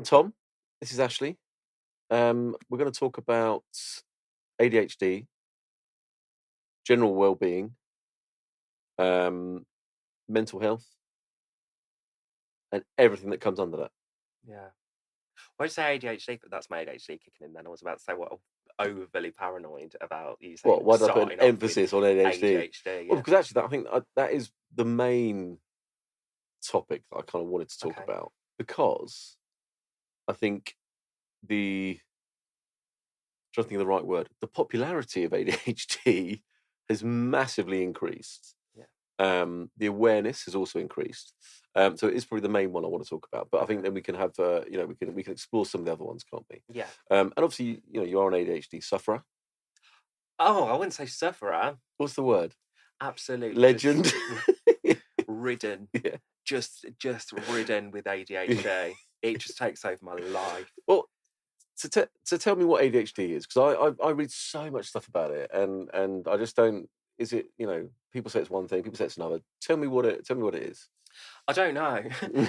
Tom. This is Ashley. We're going to talk about ADHD, general well-being, mental health, and everything that comes under that. Yeah. Why did you say ADHD? But that's my ADHD kicking in then. I was about to say what overly paranoid about you saying Why did I put an starting off with emphasis on ADHD? ADHD. Well, Yeah. because actually, I think that is the main topic that I kind of wanted to talk Okay. about, because I think trying to think of the right word, the popularity of ADHD has massively increased. Yeah. The awareness has also increased. So it is probably the main one I want to talk about. But I think then we can have, we can explore some of the other ones, can't we? Yeah. And obviously, you are an ADHD sufferer. Oh, I wouldn't say sufferer. What's the word? Absolutely. Legend. Ridden. Yeah. Just ridden with ADHD. It just takes over my life. Well, so tell me what ADHD is, because I read so much stuff about it, and I just don't. Is it, people say it's one thing, people say it's another. Tell me what it is. I don't know.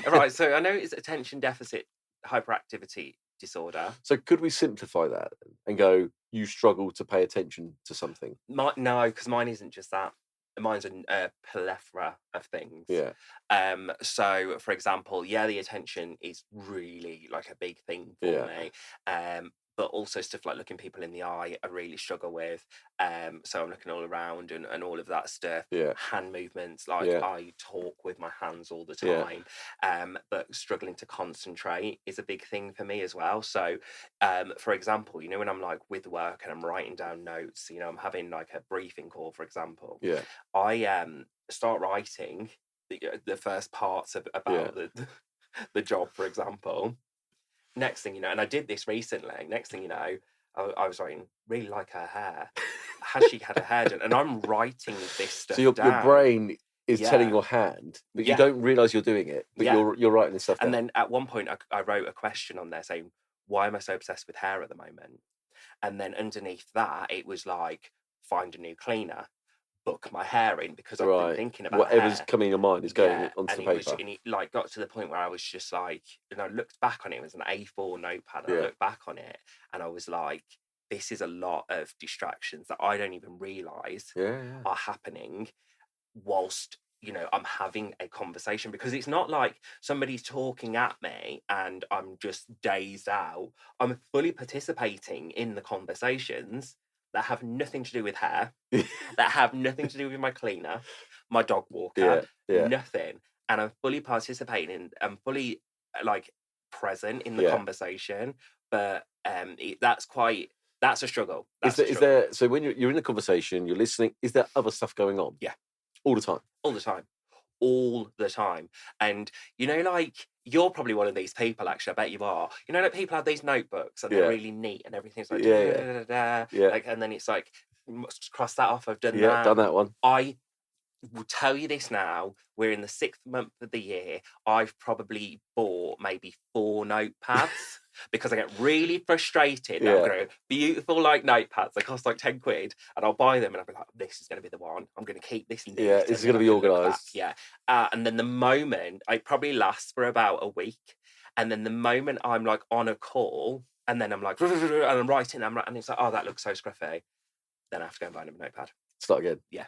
Right. So I know it's attention deficit hyperactivity disorder. So could we simplify that and go, you struggle to pay attention to something? No, because mine isn't just that. Mine's a plethora of things. Yeah. So, for example, the attention is really like a big thing for me. But also stuff like looking people in the eye, I really struggle with. So I'm looking all around and all of that stuff. Yeah. Hand movements, like Yeah. I talk with my hands all the Yeah. time. But struggling to concentrate is a big thing for me as well. So, for example, when I'm like with work and I'm writing down notes, I'm having like a briefing call, for example. Yeah. I start writing the first parts about the job, for example. Next thing you know, and I did this recently. Next thing you know, I was writing, really like her hair. Has she had her hair done? And I'm writing this stuff So your down. brain is telling Yeah. your hand, but you Yeah. don't realise you're doing it. But Yeah. you're writing this stuff down. And then at one point, I wrote a question on there saying, "Why am I so obsessed with hair at the moment?" And then underneath that, it was like, "Find a new cleaner, book my hair in," because I've been thinking about whatever's hair. coming in your mind is going onto And the paper. and it like got to the point where I was just like, and I looked back on it. It was an A4 notepad. And I looked back on it, and I was like, this is a lot of distractions that I don't even realise are happening whilst I'm having a conversation, because it's not like somebody's talking at me and I'm just dazed out. I'm fully participating in the conversations that have nothing to do with hair, that have nothing to do with my cleaner, my dog walker, nothing. And I'm fully participating. I'm fully like present in the conversation. But that's a struggle. Is there so when you're in a conversation, you're listening, is there other stuff going on? Yeah. All the time. All the time. All the time. And like, you're probably one of these people, actually, I bet you are. Like, people have these notebooks and they're really neat and everything's like like, and then it's like, must cross that off, I've done that. Done that one. I will tell you this now, we're in the 6th month of the year. I've probably bought maybe 4 notepads because I get really frustrated. I'm going to go, beautiful like notepads, they cost like 10 quid, and I'll buy them and I'll be like, this is going to be the one. I'm going to keep this neat. This is going to be organised. And then the moment, it probably lasts for about a week. And then the moment I'm like on a call, and then I'm like, and I'm writing, and it's like, oh, that looks so scruffy. Then I have to go and buy a notepad. Start again. Yeah.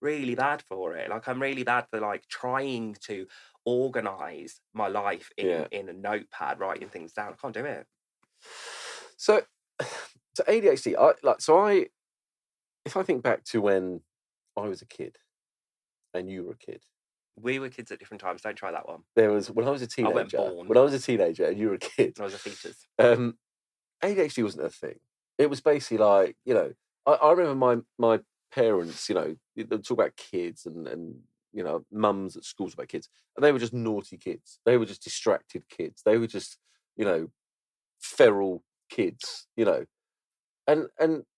Really bad for it. Like, I'm really bad for like trying to organize my life in a notepad, writing things down. I can't do it. So ADHD, if I think back to when I was a kid and you were a kid. We were kids at different times. Don't try that one. There was when I was a teenager. I went born. When I was a teenager and you were a kid. I was a fetus. ADHD wasn't a thing. It was basically like, I remember my parents, they talk about kids and mums at schools about kids, and they were just naughty kids. They were just distracted kids. They were just, feral kids, and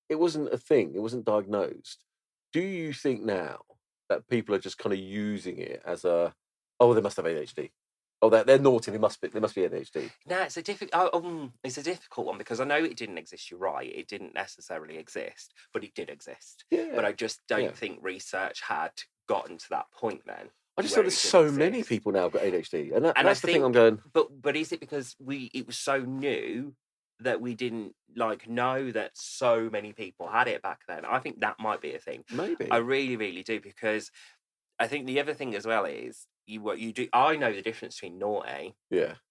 it wasn't a thing. It wasn't diagnosed. Do you think now that people are just kind of using it as they must have ADHD? Oh, they're naughty. They must be ADHD. No, it's a difficult one, because I know it didn't exist. You're right. It didn't necessarily exist, but it did exist. But I just don't think research had gotten to that point then. I just feel there's so many people now got ADHD, and that's the thing I'm going. But is it because it was so new that we didn't know that so many people had it back then? I think that might be a thing. Maybe. I really, really do, because I think the other thing as well is what you do. I know the difference between naughty,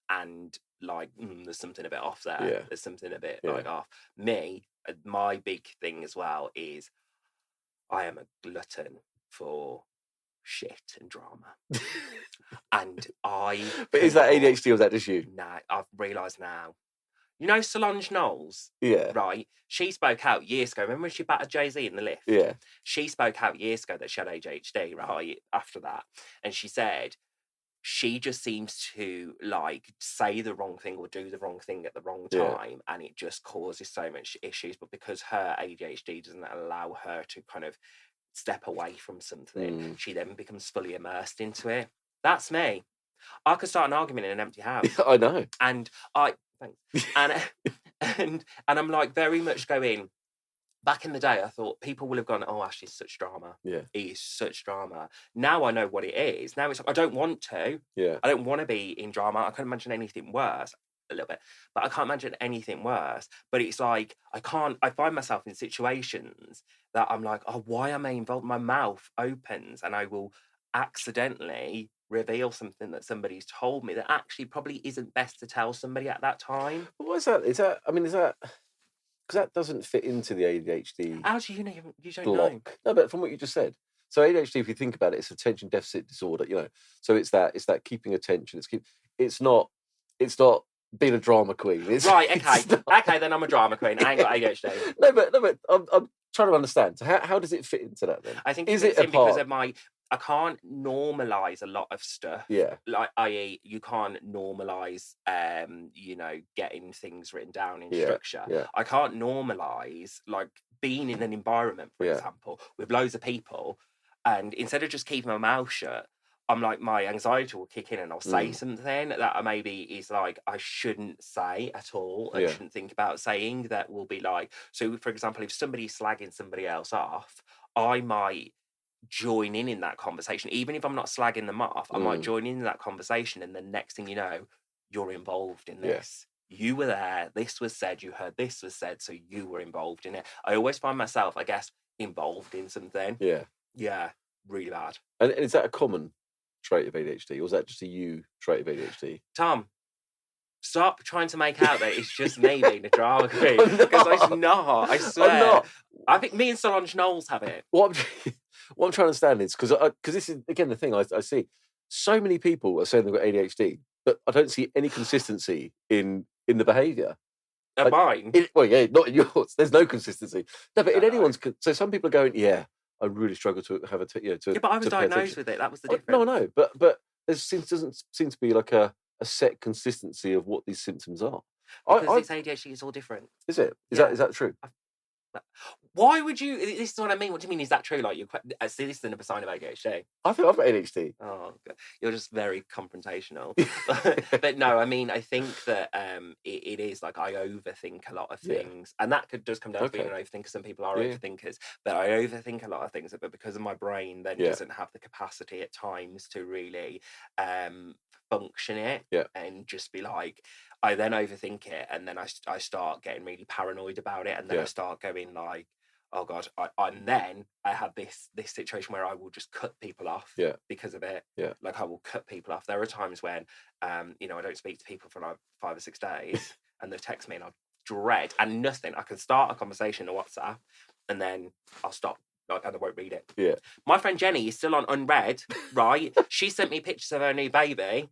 and there's something a bit off there. Yeah. There's something a bit off. Me, my big thing as well is I am a glutton for shit and drama. And But is that ADHD or is that just you? Nah, I've realised now. You know Solange Knowles? Yeah. Right? She spoke out years ago. Remember when she battered Jay-Z in the lift? Yeah. She spoke out years ago that she had ADHD, right? After that. And she said she just seems to say the wrong thing or do the wrong thing at the wrong time, and it just causes so much issues. But because her ADHD doesn't allow her to kind of step away from something, she then becomes fully immersed into it. That's me. I could start an argument in an empty house. I know. And and I'm very much going. Back in the day, I thought people will have gone, "Oh, Ashley's such drama. Yeah, he's such drama." Now I know what it is. Now it's I don't want to. Yeah, I don't want to be in drama. I can't imagine anything worse. A little bit, but I can't imagine anything worse. But it's I can't. I find myself in situations that I'm like, "Oh, why am I involved?" My mouth opens, and I will accidentally reveal something that somebody's told me that actually probably isn't best to tell somebody at that time. What is that? Is that? I mean, is that? Because that doesn't fit into the ADHD. How do you know? You don't block. know. No, but from what you just said, so ADHD, if you think about it, it's attention deficit disorder. So it's that keeping attention. It's not being a drama queen. Right. Okay. Okay. Then I'm a drama queen. I ain't got ADHD. No, but I'm trying to understand. So how does it fit into that then? I think it's because of I can't normalise a lot of stuff. Yeah. I.e., you can't normalise, getting things written down in structure. Yeah. I can't normalise, being in an environment, for example, with loads of people, and instead of just keeping my mouth shut, I'm my anxiety will kick in and I'll say something that maybe is I shouldn't say at all. I shouldn't think about saying, that will be so for example, if somebody's slagging somebody else off, I might join in that conversation. Even if I'm not slagging them off, I might join in that conversation, and the next thing you know, you're involved in this. You were there, this was said, you heard this was said, so you were involved in it. I always find myself, I guess, involved in something. Yeah, really bad. And is that a common trait of ADHD, or is that just a you trait of ADHD? Tom, stop trying to make out that it's just me being a drama queen, because it's not. I swear. I'm not. I think me and Solange Knowles have it. What I'm trying to understand is, because this is again the thing I see. So many people are saying they've got ADHD, but I don't see any consistency in the behaviour. Mine? Not in yours. There's no consistency. No, but in anyone's. So some people are going, I really struggle to have a. But I was diagnosed with it. That was the difference. No, I know, but there doesn't seem to be a set consistency of what these symptoms are. Because it's ADHD, it's all different. Is it? Is that true? Why would you? This is what I mean. What do you mean? Is that true? See, this is another sign of ADHD. I think I've got ADHD. Oh, God. You're just very confrontational. But no, I mean, I think that it is I overthink a lot of things, and that does come down to being an overthinker. Some people are overthinkers, but I overthink a lot of things. But because of my brain, then doesn't have the capacity at times to really function it, and just be I then overthink it, and then I start getting really paranoid about it, and then I start going oh God, and then I have this situation where I will just cut people off because of it. Yeah. I will cut people off. There are times when I don't speak to people for 5 or 6 days, and they text me and I'll dread and nothing. I can start a conversation on WhatsApp and then I'll stop. And I won't read it. Yeah. My friend Jenny is still on unread, right? She sent me pictures of her new baby.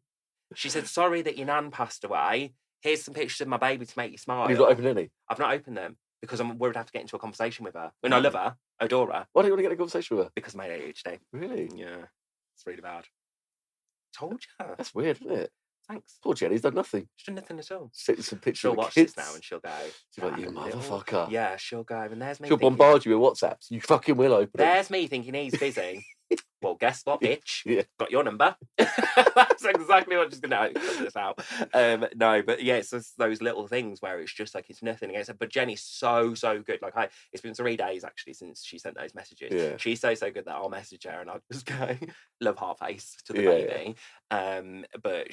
She said, "Sorry that your nan passed away. Here's some pictures of my baby to make you smile." You've not opened any? I've not opened them because I'm worried I have to get into a conversation with her. I love her, adore her. Why do you want to get a conversation with her? Because of my ADHD. Really? Yeah. It's really bad. Told you. That's weird, isn't it? Thanks. Poor Jenny's done nothing. She's done nothing at all. Sent some pictures She'll of watch kids. this now and she'll go, she's like, "You motherfucker." Yeah, she'll go. And there's me. She'll bombard you with WhatsApps. You fucking will open There's me thinking he's busy. well, guess what, bitch? Yeah. Got your number. That's exactly what she's going to cut this out. No, but yeah, it's just those little things where it's just like, it's nothing against her. But Jenny's so good. Like, it's been 3 days actually since she sent those messages. Yeah. She's so good that I'll message her and I'll just go, love heart face to the baby. But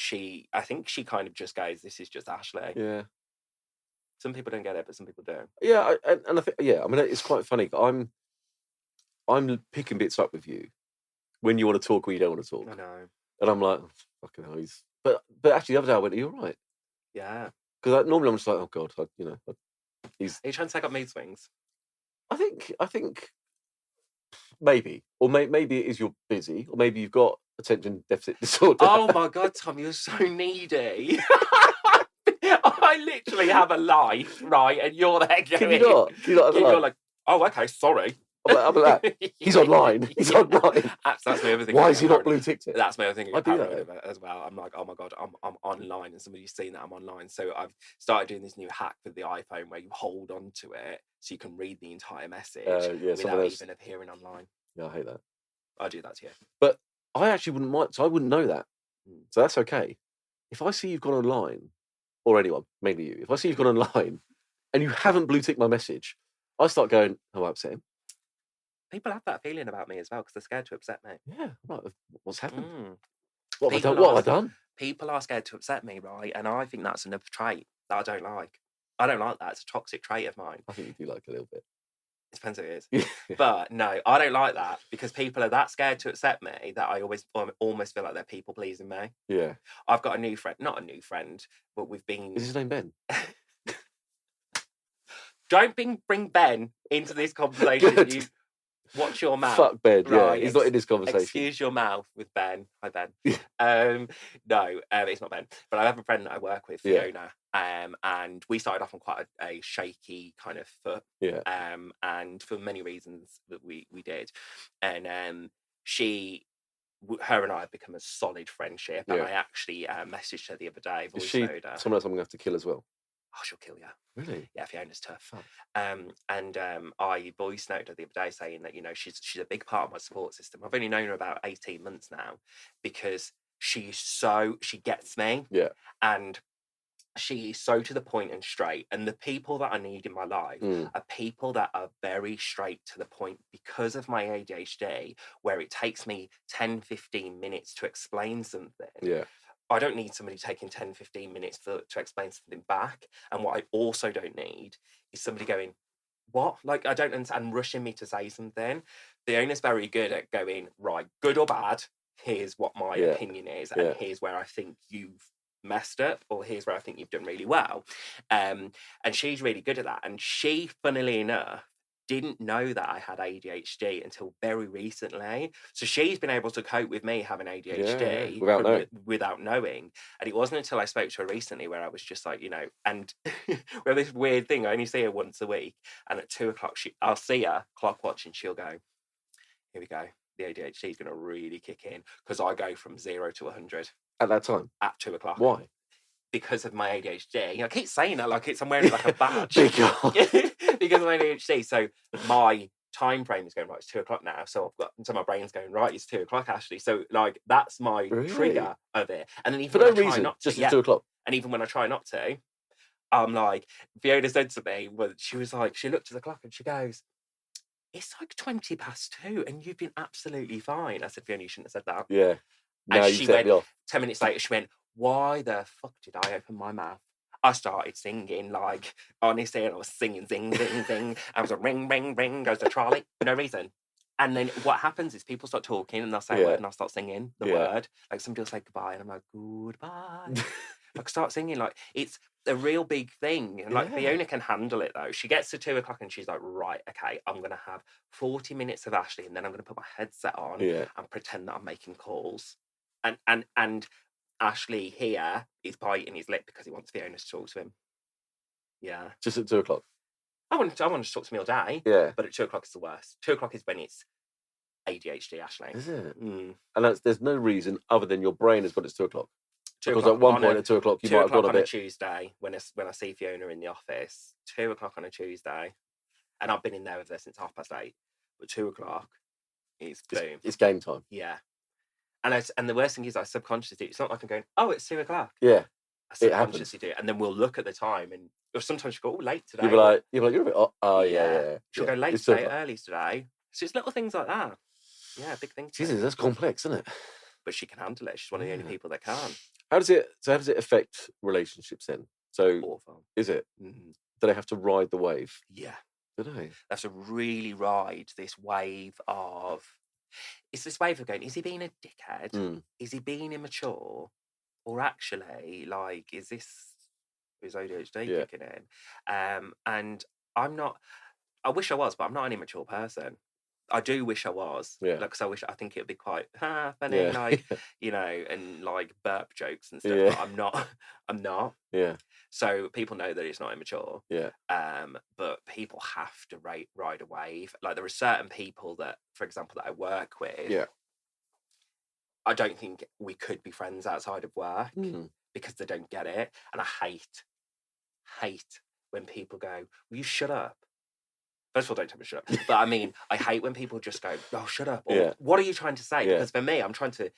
I think she kind of just goes, this is just Ashley. Yeah. Some people don't get it, but some people do. Yeah, and I think, I mean, it's quite funny. I'm picking bits up with you when you want to talk or you don't want to talk. I know. And I'm like, oh, fucking hell, but actually the other day I went, are you all right? Yeah. Because normally I'm just like, oh God, Are you trying to take up mood swings? I think maybe, or maybe it is you're busy, or maybe you've got attention deficit disorder. Oh my God, Tom, you're so needy. I literally have a life, right? And you're there going... Can you not have a life? You're like, oh, okay, sorry. I'm like, he's online. He's online. That's my other thing. Why is he not blue ticked it? That's my other thing. I do that as well. I'm like, oh my God, I'm online, and somebody's seen that I'm online. So I've started doing this new hack with the iPhone where you hold on to it so you can read the entire message without even appearing online. Yeah, I hate that. I do that to you. But I actually wouldn't mind, so I wouldn't know that. So that's okay. If I see you've gone online, or anyone, mainly you, if I see you've gone online and you haven't blue ticked my message, I start going, oh, I upset him. People have that feeling about me as well because they're scared to upset me. Yeah, right. What's happened? What have I done? People are scared to upset me, right? And I think that's another trait that I don't like. I don't like that. It's a toxic trait of mine. I think you do like a little bit. It depends who it is. But no, I don't like that because people are that scared to accept me that I almost feel like they're people pleasing me. Yeah. I've got a new friend, not a new friend, but we've been... Is his name Ben? Don't bring Ben into this conversation. Watch your mouth. Fuck Ben, right? Yeah. He's not in this conversation. Excuse your mouth with Ben. Hi, Ben. No, it's not Ben. But I have a friend that I work with, Fiona, and we started off on quite a shaky kind of foot. Yeah. And for many reasons that we did. And her and I have become a solid friendship. And I actually messaged her the other day. Is she someone else I'm going to have to kill as well? Oh, she'll kill you. Really? Yeah, Fiona's tough. I voice noted her the other day saying that, she's a big part of my support system. I've only known her about 18 months now because she gets me. Yeah. And she is so to the point and straight. And the people that I need in my life are people that are very straight to the point because of my ADHD, where it takes me 10, 15 minutes to explain something. Yeah. I don't need somebody taking 10, 15 minutes to explain something back. And what I also don't need is somebody going, what? Like, I don't understand, rushing me to say something. The owner's very good at going, right, good or bad, here's what my opinion is, and here's where I think you've messed up, or here's where I think you've done really well. And she's really good at that. And she, funnily enough, didn't know that I had ADHD until very recently. So she's been able to cope with me having ADHD without knowing. And it wasn't until I spoke to her recently where I was just like, and we have this weird thing. I only see her once a week. And at 2:00, I'll see her clock watch and she'll go, here we go. The ADHD is going to really kick in because I go from 0 to 100. At that time? At 2:00. Why? Because of my ADHD. I keep saying that like I'm wearing like a badge. Because of my ADHD. So my time frame is going, right, it's 2:00 now. So my brain's going, right, it's 2:00 actually. So like that's my trigger of it. And then even for no reason, just at 2:00. And even when I try not to, I'm like, Fiona said to me, she looked at the clock and she goes, it's like 2:20 and you've been absolutely fine. I said, Fiona, you shouldn't have said that. Yeah. And she went, 10 minutes later, she went, why the fuck did I open my mouth? I started singing, like, honestly, and I was singing, zing, zing, zing. I was a ring, ring, ring, goes to Charlie, for no reason. And then what happens is people start talking and they'll say a word and I'll start singing the word. Like somebody will say goodbye and I'm like, goodbye. Like start singing, like it's a real big thing. And like Fiona can handle it though. She gets to 2:00 and she's like, right, okay, I'm going to have 40 minutes of Ashley and then I'm going to put my headset on and pretend that I'm making calls. And Ashley here is biting his lip because he wants Fiona to talk to him. Yeah. Just at 2:00. I want to talk to me all day. Yeah. But at 2:00 is the worst. 2:00 is when it's ADHD, Ashley. Is it? And there's no reason other than your brain has got its 2:00. Because at one point at 2:00 you might have got a bit. On a Tuesday when I see Fiona in the office, 2:00 on a Tuesday, and I've been in there with her since 8:30. But 2:00, it's boom. It's game time. Yeah. And the worst thing is I subconsciously do. It's not like I'm going, oh, it's 2:00. Yeah. I subconsciously do it. And then we'll look at the time or sometimes you go, oh, late today. You're like, you're a bit, oh yeah. She'll go late today, early today. So it's little things like that. Yeah, big things. Jesus, that's complex, isn't it? But she can handle it. She's one of the only people that can. How does it affect relationships then? So awful. Is it? Mm-hmm. Do they have to ride the wave? Yeah. Do they? They have to really ride this wave of... It's this wave of going, is he being a dickhead? Mm. Is he being immature? Or actually, like, is ADHD kicking in? And I'm not... I wish I was, but I'm not an immature person. I do wish I was. Yeah. Like, I think it would be quite funny, like, you know, and like burp jokes and stuff. Yeah. But I'm not. Yeah. So people know that it's not immature. Yeah. But people have to ride a wave. Like, there are certain people that, for example, that I work with. Yeah. I don't think we could be friends outside of work because they don't get it. And I hate when people go, will you shut up? First of all, don't tell me to shut up. But I mean, I hate when people just go, oh, shut up. Or what are you trying to say? Yeah. Because for me, I'm trying to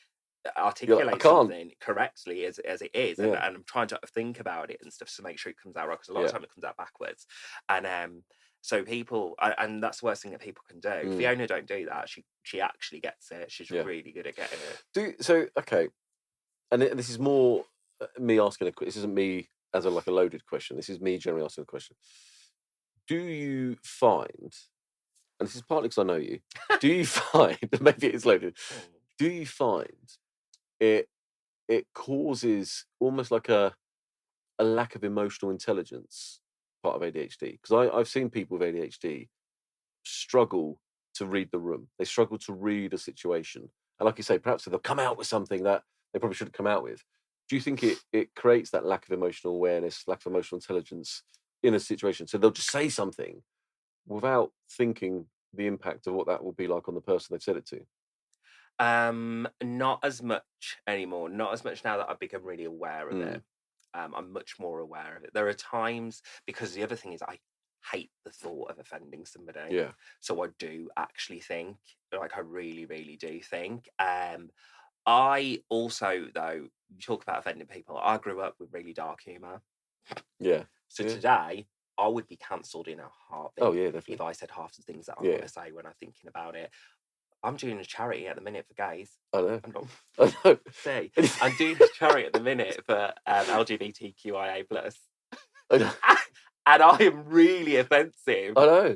articulate something correctly as it is. And I'm trying to think about it and stuff to make sure it comes out right. Because a lot of time it comes out backwards. And so people, and that's the worst thing that people can do. Fiona don't do that. She actually gets it. She's really good at getting it. Okay. And this is more me asking a question. This isn't me as a loaded question. This is me generally asking a question. Do you find, and this is partly because I know you, do you find, maybe it's loaded, do you find it causes almost like a lack of emotional intelligence part of ADHD? Because I've seen people with ADHD struggle to read the room. They struggle to read a situation. And like you say, perhaps they'll come out with something that they probably shouldn't come out with. Do you think it creates that lack of emotional awareness, lack of emotional intelligence in a situation? So they'll just say something without thinking the impact of what that will be like on the person they've said it to. Not as much anymore. Not as much now that I've become really aware of it. I'm much more aware of it. There are times, because the other thing is I hate the thought of offending somebody. Yeah. So I do actually think, like, I really, really do think. I also, though, you talk about offending people, I grew up with really dark humour. Yeah. So today, I would be cancelled in a heartbeat. Oh, yeah, definitely. If I said half the things that I want to say when I'm thinking about it. I'm doing a charity at the minute for gays. I know. I know. See, I'm doing a charity at the minute for LGBTQIA+. I know. And I am really offensive. I know.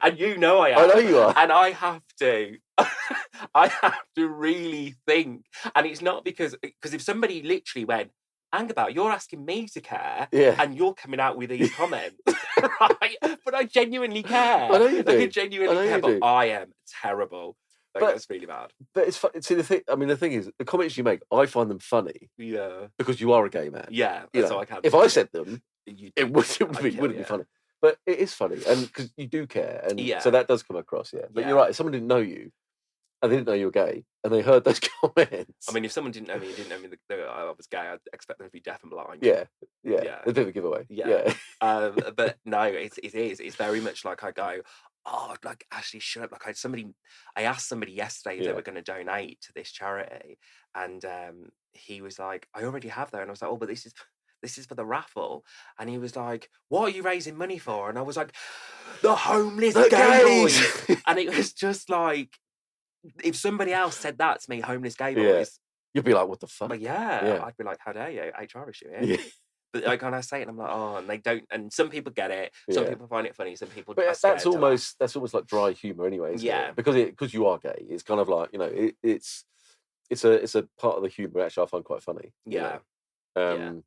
And you know I am. I know you are. And I have to. I have to really think. And it's not because if somebody literally went, hang about, you're asking me to care, and you're coming out with these comments, right? But I genuinely care. I know you do. I genuinely care, but I am terrible. Like, that's really bad. But it's funny. See, the thing is, the comments you make, I find them funny. Yeah. Because you are a gay man. Yeah. So I can. If I said them, it wouldn't be funny. But it is funny, and because you do care, and so that does come across. Yeah. But you're right. If someone didn't know you, and they didn't know you were gay, and they heard those comments. I mean, if someone didn't know me I was gay, I'd expect them to be deaf and blind. Yeah. It's a bit of a giveaway. Yeah. But no, it is. It's very much like I go, oh, like, actually, shut up. Like, I asked somebody yesterday if they were going to donate to this charity, and he was like, I already have that. And I was like, oh, but this is for the raffle. And he was like, what are you raising money for? And I was like, the homeless gay boys. And it was just like, if somebody else said that to me, homeless gay boys, you'd be like, what the fuck? But I'd be like, how dare you? HR issue, But like, when I say it, I'm like, oh, and they don't. And some people get it. Some people find it funny. Some people. But that's almost like dry humor, anyway. Isn't it? Because you are gay. It's kind of like, it's a part of the humor actually I find quite funny. Yeah. Okay.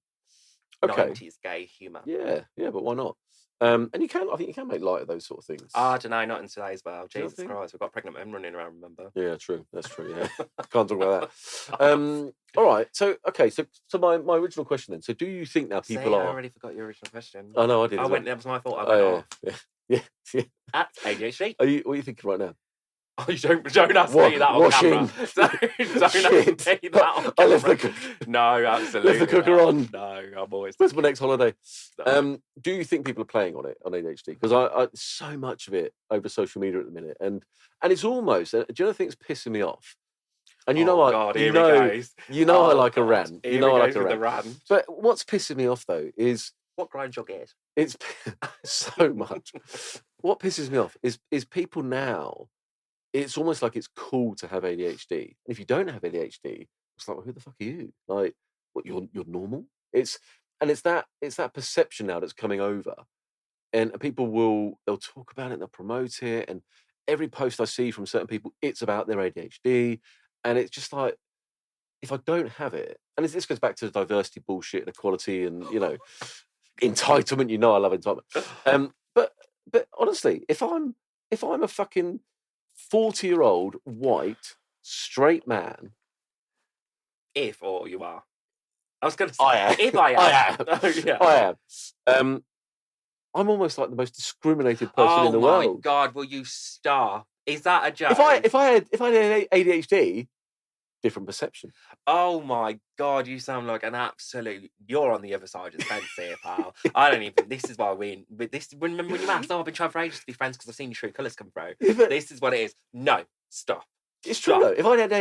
90s gay humor. Yeah, but why not? And I think you can make light of those sort of things. I don't know, not in today's world. Jesus Christ, we've got pregnant men running around, remember? Yeah, true. That's true, yeah. Can't talk about that. All right, so my original question then. So do you think now people are... I already forgot your original question. Oh, no, I did. That was my fault. I went off. Yeah. At ADHD. What are you thinking right now? Oh, don't ask me that on camera. Don't ask me that on camera. I left the cooker. No, absolutely. Left the cooker on. No, I'm always. Where's my next holiday? No. Do you think people are playing on it, on ADHD? Because I so much of it over social media at the minute, and it's almost. Do you know the thing's pissing me off? And you know, I like a rant. You know, I like a rant. But what's pissing me off though is what grinds your gears. It's so much. What pisses me off is people now. It's almost like it's cool to have ADHD. And if you don't have ADHD, it's like, well, who the fuck are you? Like, what, you're normal? It's that perception now that's coming over. And people they'll talk about it, they'll promote it, and every post I see from certain people, it's about their ADHD. And it's just like, if I don't have it, and this goes back to diversity bullshit and equality and, you know, entitlement, you know I love entitlement. But honestly, if I'm a fucking 40-year-old white straight man, or you are, I was going to say, I am. If I am, I am. Oh, yeah. I am. I'm almost like the most discriminated person in the world. Oh my God! Will you stop? Is that a joke? If I had ADHD, different perception. Oh my God! You sound like an absolute. You're on the other side of the fence here, pal. I don't even. This is why remember when you asked? Oh, I've been trying for ages to be friends because I've seen your true colours come through. This is what it is. No, stop. It's true though. If I had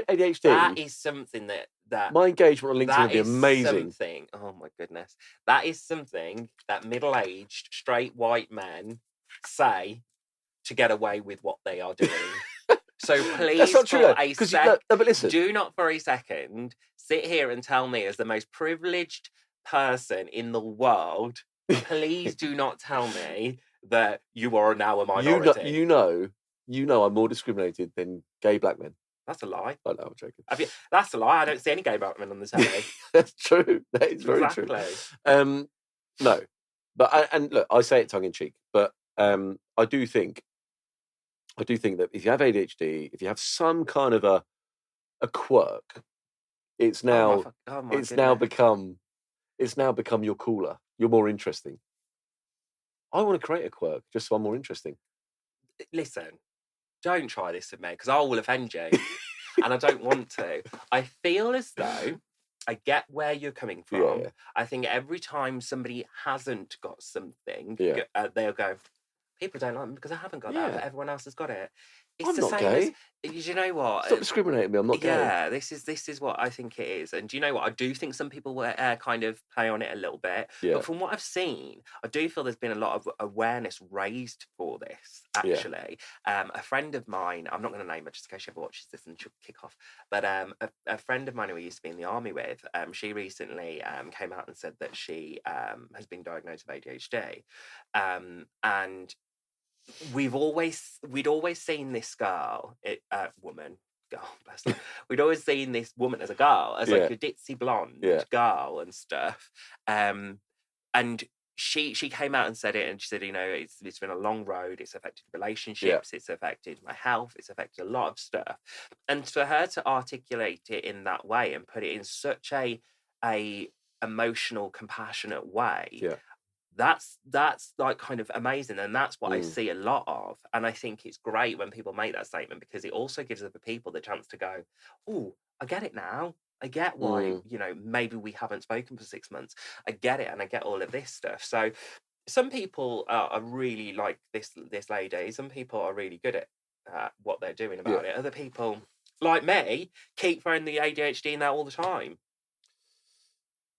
ADHD, that is something that my engagement on LinkedIn would be amazing. Oh my goodness, that is something that middle-aged straight white men say to get away with what they are doing. So please, that's not true, but listen, do not for a second sit here and tell me, as the most privileged person in the world, please do not tell me that you are now a minority. You know, I'm more discriminated than gay black men. That's a lie. I know, I'm joking. That's a lie. I don't see any gay black men on the telly. That's true. That is very true. No, but and look, I say it tongue in cheek, but I do think that if you have ADHD, if you have some kind of a quirk, it's now become you're cooler, you're more interesting. I want to create a quirk just so I'm more interesting. Listen, don't try this with me because I will offend you, and I don't want to. I feel as though I get where you're coming from. Yeah. I think every time somebody hasn't got something, they'll go, people don't like me because I haven't got that, but everyone else has got it. It's the same gay. You know what? Stop discriminating me. I'm not gay. Yeah, this is what I think it is. And do you know what? I do think some people will kind of play on it a little bit. Yeah. But from what I've seen, I do feel there's been a lot of awareness raised for this, actually. Yeah. A friend of mine, I'm not going to name her just in case she ever watches this and she'll kick off, but a friend of mine who I used to be in the army with, she recently came out and said that she has been diagnosed with ADHD. And we'd always seen this woman. Oh, bless her. We'd always seen this woman as a girl, as like a ditzy blonde girl and stuff. And she came out and said it, and she said, you know, it's been a long road. It's affected relationships. It's affected my health. It's affected a lot of stuff. And for her to articulate it in that way and put it in such a emotional, compassionate way. Yeah. That's like kind of amazing, and that's what I see a lot of. And I think it's great when people make that statement because it also gives other people the chance to go, oh, I get it now. I get why, you know, maybe we haven't spoken for 6 months. I get it, and I get all of this stuff. So some people are really like this lady. Some people are really good at what they're doing about it. Other people, like me, keep throwing the ADHD in there all the time.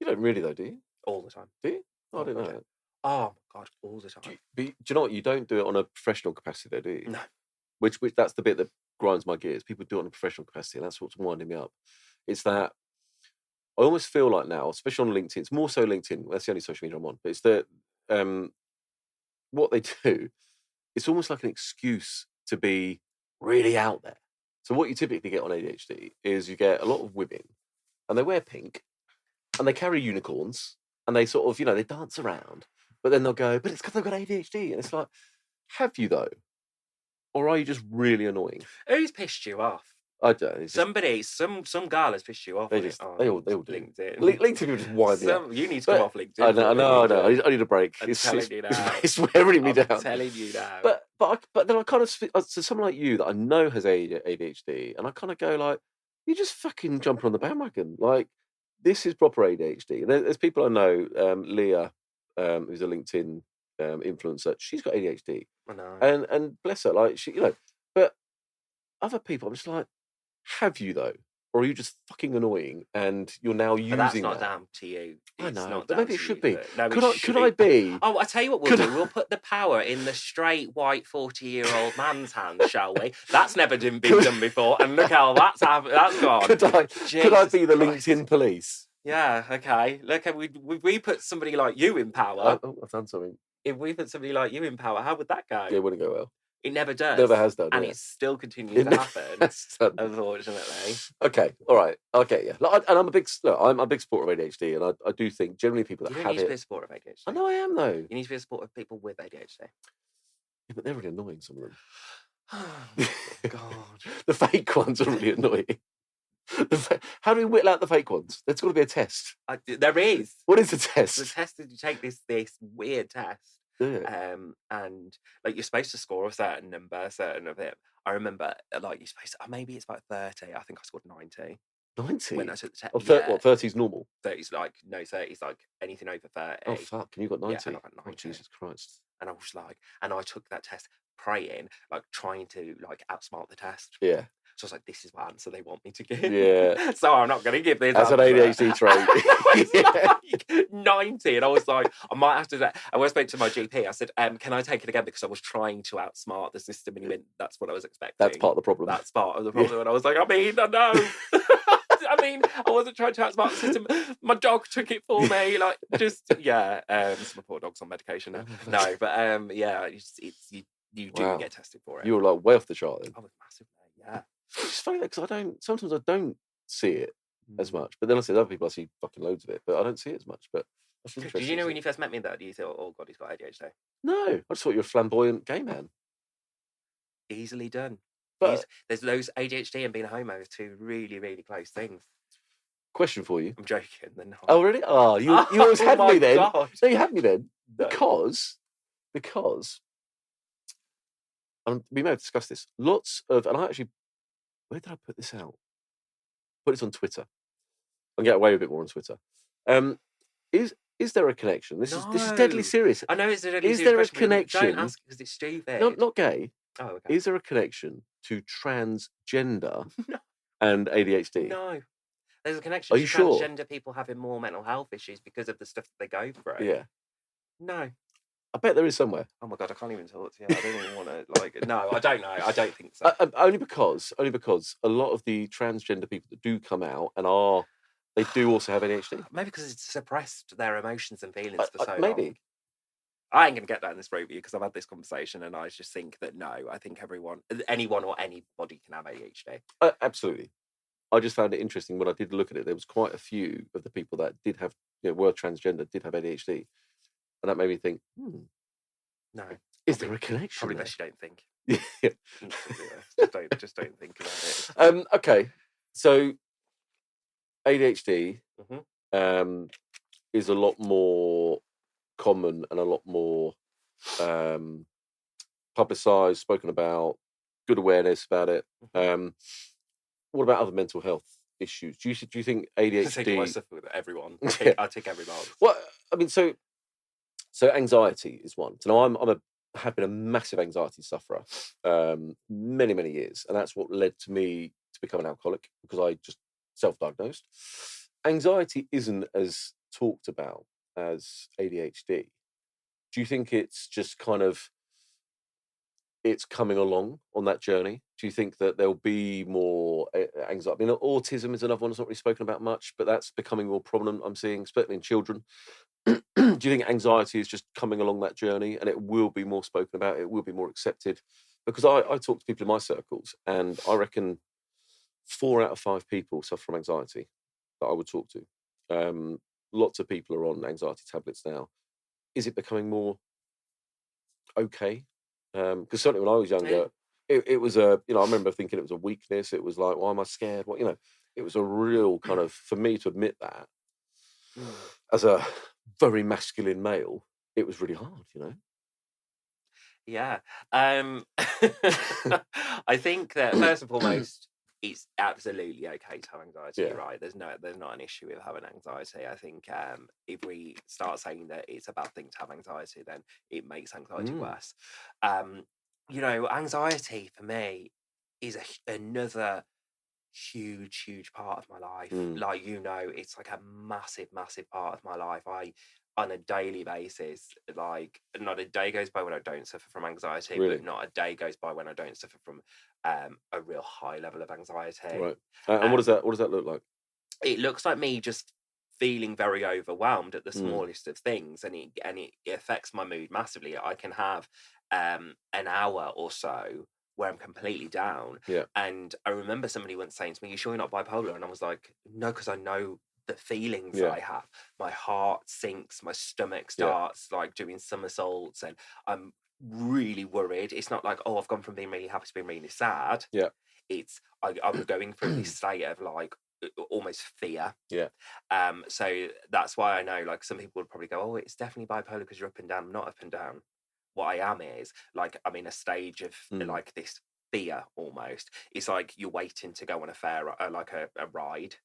You don't really though, do you? All the time. Do you? Oh, I didn't know that. Oh my God, all the time. Do you know what? You don't do it on a professional capacity though, do you? No. Which that's the bit that grinds my gears. People do it on a professional capacity, and that's what's winding me up. It's that I almost feel like now, especially on LinkedIn, it's more so LinkedIn, that's the only social media I'm on, but it's that what they do, it's almost like an excuse to be really out there. So what you typically get on ADHD is you get a lot of women, and they wear pink, and they carry unicorns, and they sort of, you know, they dance around. But then they'll go, but it's because they've got ADHD. And it's like, have you though? Or are you just really annoying? Who's pissed you off? I don't know. Somebody, some girl has pissed you off. They all do. LinkedIn. LinkedIn will just wind me up. You need to come off LinkedIn. I know. I need a break. I'm telling you now. It's wearing me down. I'm telling you now. But but then I kind of to someone like you that I know has ADHD, and I kind of go like, you just fucking jump on the bandwagon. Like, this is proper ADHD. There's people I know, Leah, who's a LinkedIn influencer. She's got ADHD, I know. and bless her, like she, but other people, I'm just like, have you though? Or are you just fucking annoying and you're now using But that's not that? down to you. I know, Not but down maybe it to should you, be. but- No, Could I be? Oh, I tell you what we'll Could do. We'll put the power in the straight white 40-year-old man's hands, shall we? That's never been done before, and look how that's happened. That's gone. Could I Jesus be the Christ. LinkedIn police? Yeah. Okay. Look, we put somebody like you in power. I've done something. If we put somebody like you in power, how would that go? Yeah, it wouldn't go well. It never does. Never has done, and yeah. it still continues to happen. Unfortunately. Okay, all right, I'll get you. And I'm a big supporter of ADHD, and I do think generally people that You don't have need to be it. a supporter of ADHD. I know I am though. You need to be a supporter of people with ADHD. Yeah, but they're really annoying. Some of them. Oh, God. The fake ones are really annoying. How do we whittle out the fake ones? There's got to be a test. There is. What is the test? The test is you take this weird test. Yeah. And like you're supposed to score a certain number, certain of it. I remember like you're supposed to, maybe it's about 30. I think I scored 90. 90? When I took the test. What, 30's normal? 30's like, no, 30's like anything over 30. Oh, fuck. And you got 90? Yeah, I got 90. Oh, Jesus Christ. And I was like, and I took that test praying, like trying to like outsmart the test. Yeah. So I was like, this is what answer they want me to give. Yeah. So I'm not going to give this That's answer. an ADHD trait. Like 90. And I was like, I might have to. I spoke to my GP. I said, can I take it again? Because I was trying to outsmart the system. And he went, that's what I was expecting. That's part of the problem. That's part of the problem. Yeah. And I was like, I know. I wasn't trying to outsmart the system. My dog took it for me. Like, just, yeah. So my poor dog's on medication now. No, but yeah, you do get tested for it. You were like way off the chart then. I was massively, yeah. It's funny because sometimes I don't see it as much. But then I see other people, I see fucking loads of it, but I don't see it as much. But that's interesting. Did you know when you first met me that you thought, oh God, he's got ADHD? No, I just thought you were a flamboyant gay man. Easily done. But there's those ADHD and being a homo are two really, really close things. Question for you. I'm joking. They're not. Oh, really? Oh, you always had me then. God. No, you had me then. No. Because we may have discussed this. And I actually, where did I put this out? Put it on Twitter. I'll get away with a bit more on Twitter. Is there a connection? This is deadly serious. I know it's a deadly serious. Is there a question, connection? Don't ask because it's stupid. No, not gay. Oh, okay. Is there a connection to transgender and ADHD? No. There's a connection to transgender people having more mental health issues because of the stuff that they go through. Yeah. No. I bet there is somewhere. Oh my God, I can't even talk to you. I don't even want to, no, I don't know. I don't think so. Only because a lot of the transgender people that do come out and they do also have ADHD. Maybe because it's suppressed their emotions and feelings for so maybe. long. I ain't going to get down this road with you because I've had this conversation and I just think that no, I think anyone or anybody can have ADHD. Absolutely. I just found it interesting when I did look at it. There was quite a few of the people that did have, were transgender, did have ADHD. And that made me think, no. Is there a connection? Probably best you don't think. Yeah. just don't think about it. Okay. So ADHD is a lot more common and a lot more publicised, spoken about, good awareness about it. What about other mental health issues? Do you think ADHD? I take myself with everyone. I take every box. Well, I mean, so anxiety is one. So now have been a massive anxiety sufferer many, many years, and that's what led to me to become an alcoholic because I just self-diagnosed. Anxiety isn't as talked about as ADHD. Do you think it's just kind of it's coming along on that journey? Do you think that there'll be more anxiety? I mean, autism is another one that's not really spoken about much, but that's becoming more prominent, I'm seeing, especially in children. Do you think anxiety is just coming along that journey and it will be more spoken about, it will be more accepted? Because I talk to people in my circles and I reckon 4 out of 5 people suffer from anxiety that I would talk to. Lots of people are on anxiety tablets now. Is it becoming more okay? Because certainly when I was younger, it was I remember thinking it was a weakness. It was like, why am I scared? It was a real kind of, for me to admit that as a very masculine male, it was really hard, Yeah. I think that first and foremost, it's absolutely okay to have anxiety, right? There's not an issue with having anxiety. I think if we start saying that it's a bad thing to have anxiety, then it makes anxiety worse. Anxiety for me is another huge part of my life. Like, it's like a massive part of my life. I On a daily basis, like, not a day goes by when I don't suffer from anxiety, Really? but not a day goes by when I don't suffer from a real high level of anxiety. Right. And what does that look like? It looks like me just feeling very overwhelmed at the smallest of things, and it affects my mood massively. I can have an hour or so where I'm completely down. Yeah. And I remember somebody once saying to me, "You sure you're not bipolar?" And I was like, "No, because I know the feelings that I have. My heart sinks, my stomach starts like doing somersaults, and I'm really worried. It's not like, oh, I've gone from being really happy to being really sad. Yeah. It's I'm going through this state of like almost fear. Yeah. So that's why I know, like, some people would probably go, "Oh, it's definitely bipolar because you're up and down." I'm not up and down. What I am is like, I'm in a stage of like this fear almost. It's like you're waiting to go on a fair, like a ride.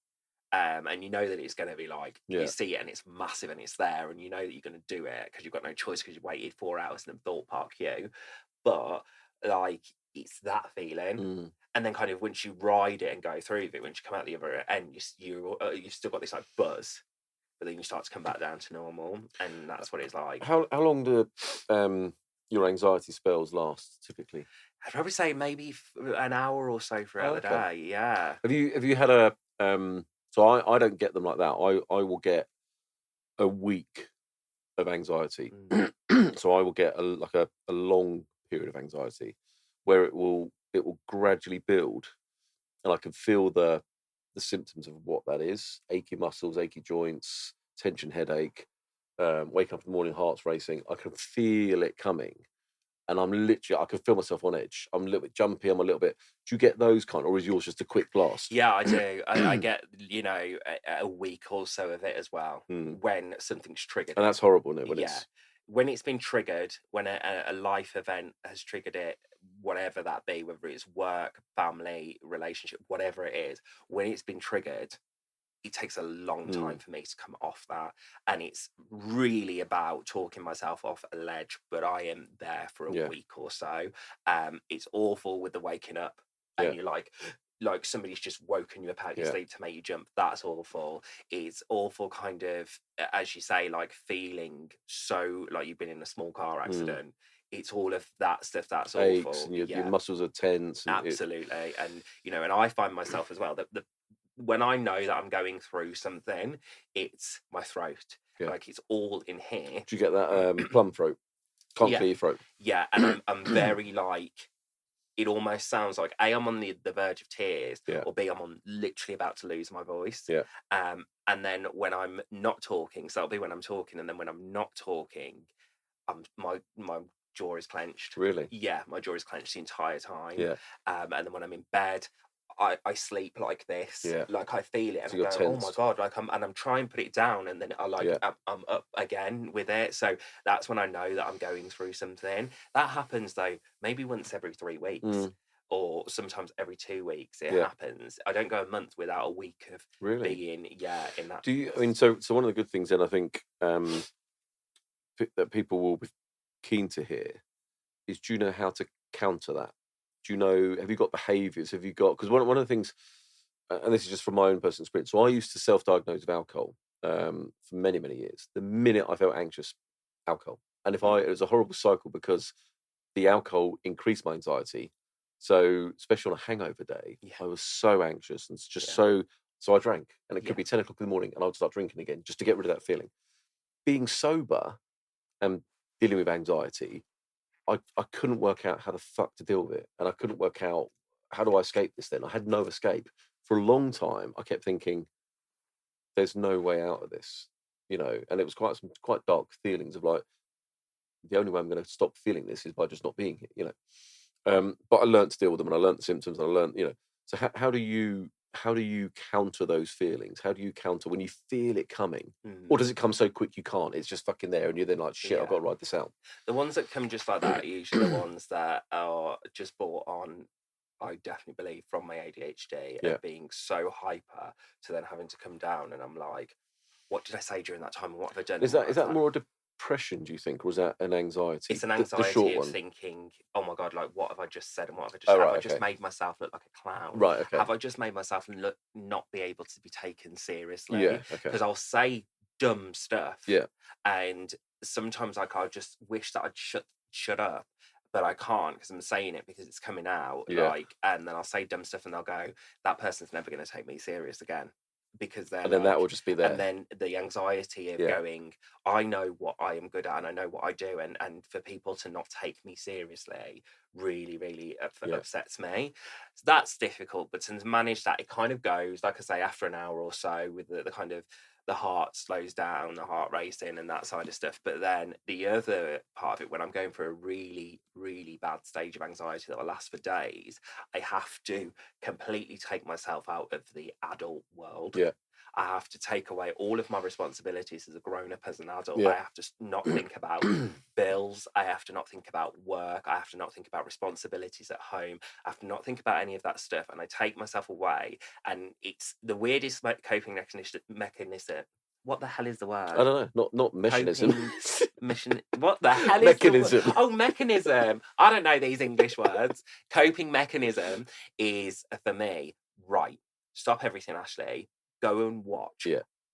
And you know that it's going to be like, you see it and it's massive and it's there, and you know that you're going to do it because you've got no choice because you waited 4 hours in a thought park queue. But like, it's that feeling. And then kind of once you ride it and go through it, once you come out the other end, you've still got this like buzz, but then you start to come back down to normal, and that's what it's like. How long do your anxiety spells last typically? I'd probably say maybe an hour or so throughout the day. Yeah. Have you had a so I don't get them like that. I will get a week of anxiety. So I will get a long period of anxiety where it will gradually build, and I can feel the symptoms of what that is: achy muscles, achy joints, tension headache, waking up in the morning, heart's racing. I can feel it coming, and I can feel myself on edge. I'm a little bit jumpy. I'm a little bit. Do you get those kind, or is yours just a quick blast? Yeah, I do. I get a week or so of it as well when something's triggered. And that's horrible, isn't it? When when it's been triggered, when a life event has triggered it, whatever that be, whether it's work, family, relationship, whatever it is, when it's been triggered, it takes a long time for me to come off that. And it's really about talking myself off a ledge, but I am there for a week or so. It's awful with the waking up, and you're like somebody's just woken you up out your sleep to make you jump. That's awful. It's awful, kind of, as you say, like feeling so like you've been in a small car accident. It's all of that stuff that's aches, awful. and your muscles are tense. And absolutely. And and I find myself as well that when I know that I'm going through something, it's my throat. Like, it's all in here. Do you get that plum throat? Can't clear your throat. Yeah, and I'm very like, it almost sounds like A, I'm on the verge of tears, or B, I'm literally about to lose my voice. And then when I'm not talking, so that'll be when I'm talking, and then when I'm not talking, my jaw is clenched. Really? Yeah, my jaw is clenched the entire time. And then when I'm in bed, I sleep like this. Like, I feel it, and so I go, oh my god, like I'm trying to put it down, and then I'm up again with it. So that's when I know that I'm going through something. That happens though maybe once every 3 weeks. Or sometimes every 2 weeks it happens. I don't go a month without a week of being in that. Do you? I mean, so one of the good things, then, I think that people will be keen to hear is, do you know how to counter that? Do you know? Have you got behaviours? Have you got? Because one of the things, and this is just from my own personal experience. So I used to self-diagnose with alcohol for many years. The minute I felt anxious, alcohol, and it was a horrible cycle because the alcohol increased my anxiety. So, especially on a hangover day, I was so anxious and just so I drank, and it could be 10 o'clock in the morning, and I would start drinking again just to get rid of that feeling. Being sober and dealing with anxiety, I couldn't work out how the fuck to deal with it, and I couldn't work out how do I escape this. Then I had no escape for a long time. I kept thinking, "There's no way out of this," and it was quite dark feelings of like, the only way I'm going to stop feeling this is by just not being here, But I learned to deal with them, and I learned the symptoms, and I learned, So how do you how do you counter those feelings? How do you counter when you feel it coming? Mm. Or does it come so quick you can't? It's just fucking there and you're then like, shit, I've got to write this out. The ones that come just like that are usually the ones that are just brought on, I definitely believe, from my ADHD of being so hyper to then having to come down, and I'm like, what did I say during that time and what have I done? Is that more depression, do you think, or is that an anxiety? It's an anxiety the short of one. thinking, oh my God, like, what have I just said and what have I just Oh, have right, I just made myself look like a clown? Right, okay. Have I just made myself not be able to be taken seriously? Yeah, okay. Because I'll say dumb stuff. Yeah. And sometimes like I just wish that I'd shut up, but I can't because I'm saying it because it's coming out. Yeah. Like, and then I'll say dumb stuff and they'll go, that person's never going to take me serious again. Because then, and then that will just be there. And then the anxiety of going, I know what I am good at and I know what I do, and for people to not take me seriously really, really upsets me. So that's difficult, but to manage that, it kind of goes, like I say, after an hour or so with the kind of the heart slows down, the heart racing and that side of stuff. But then the other part of it, when I'm going through a really, really bad stage of anxiety that will last for days, I have to completely take myself out of the adult world. Yeah. I have to take away all of my responsibilities as a grown-up, as an adult. Yeah. I have to not think about bills. I have to not think about work. I have to not think about responsibilities at home. I have to not think about any of that stuff. And I take myself away. And it's the weirdest coping mechanism. What the hell is the word? I don't know. Not mechanism. What the hell is mechanism? The word? Oh, mechanism. I don't know these English words. Coping mechanism is, for me, right. Stop everything, Ashley. Go and watch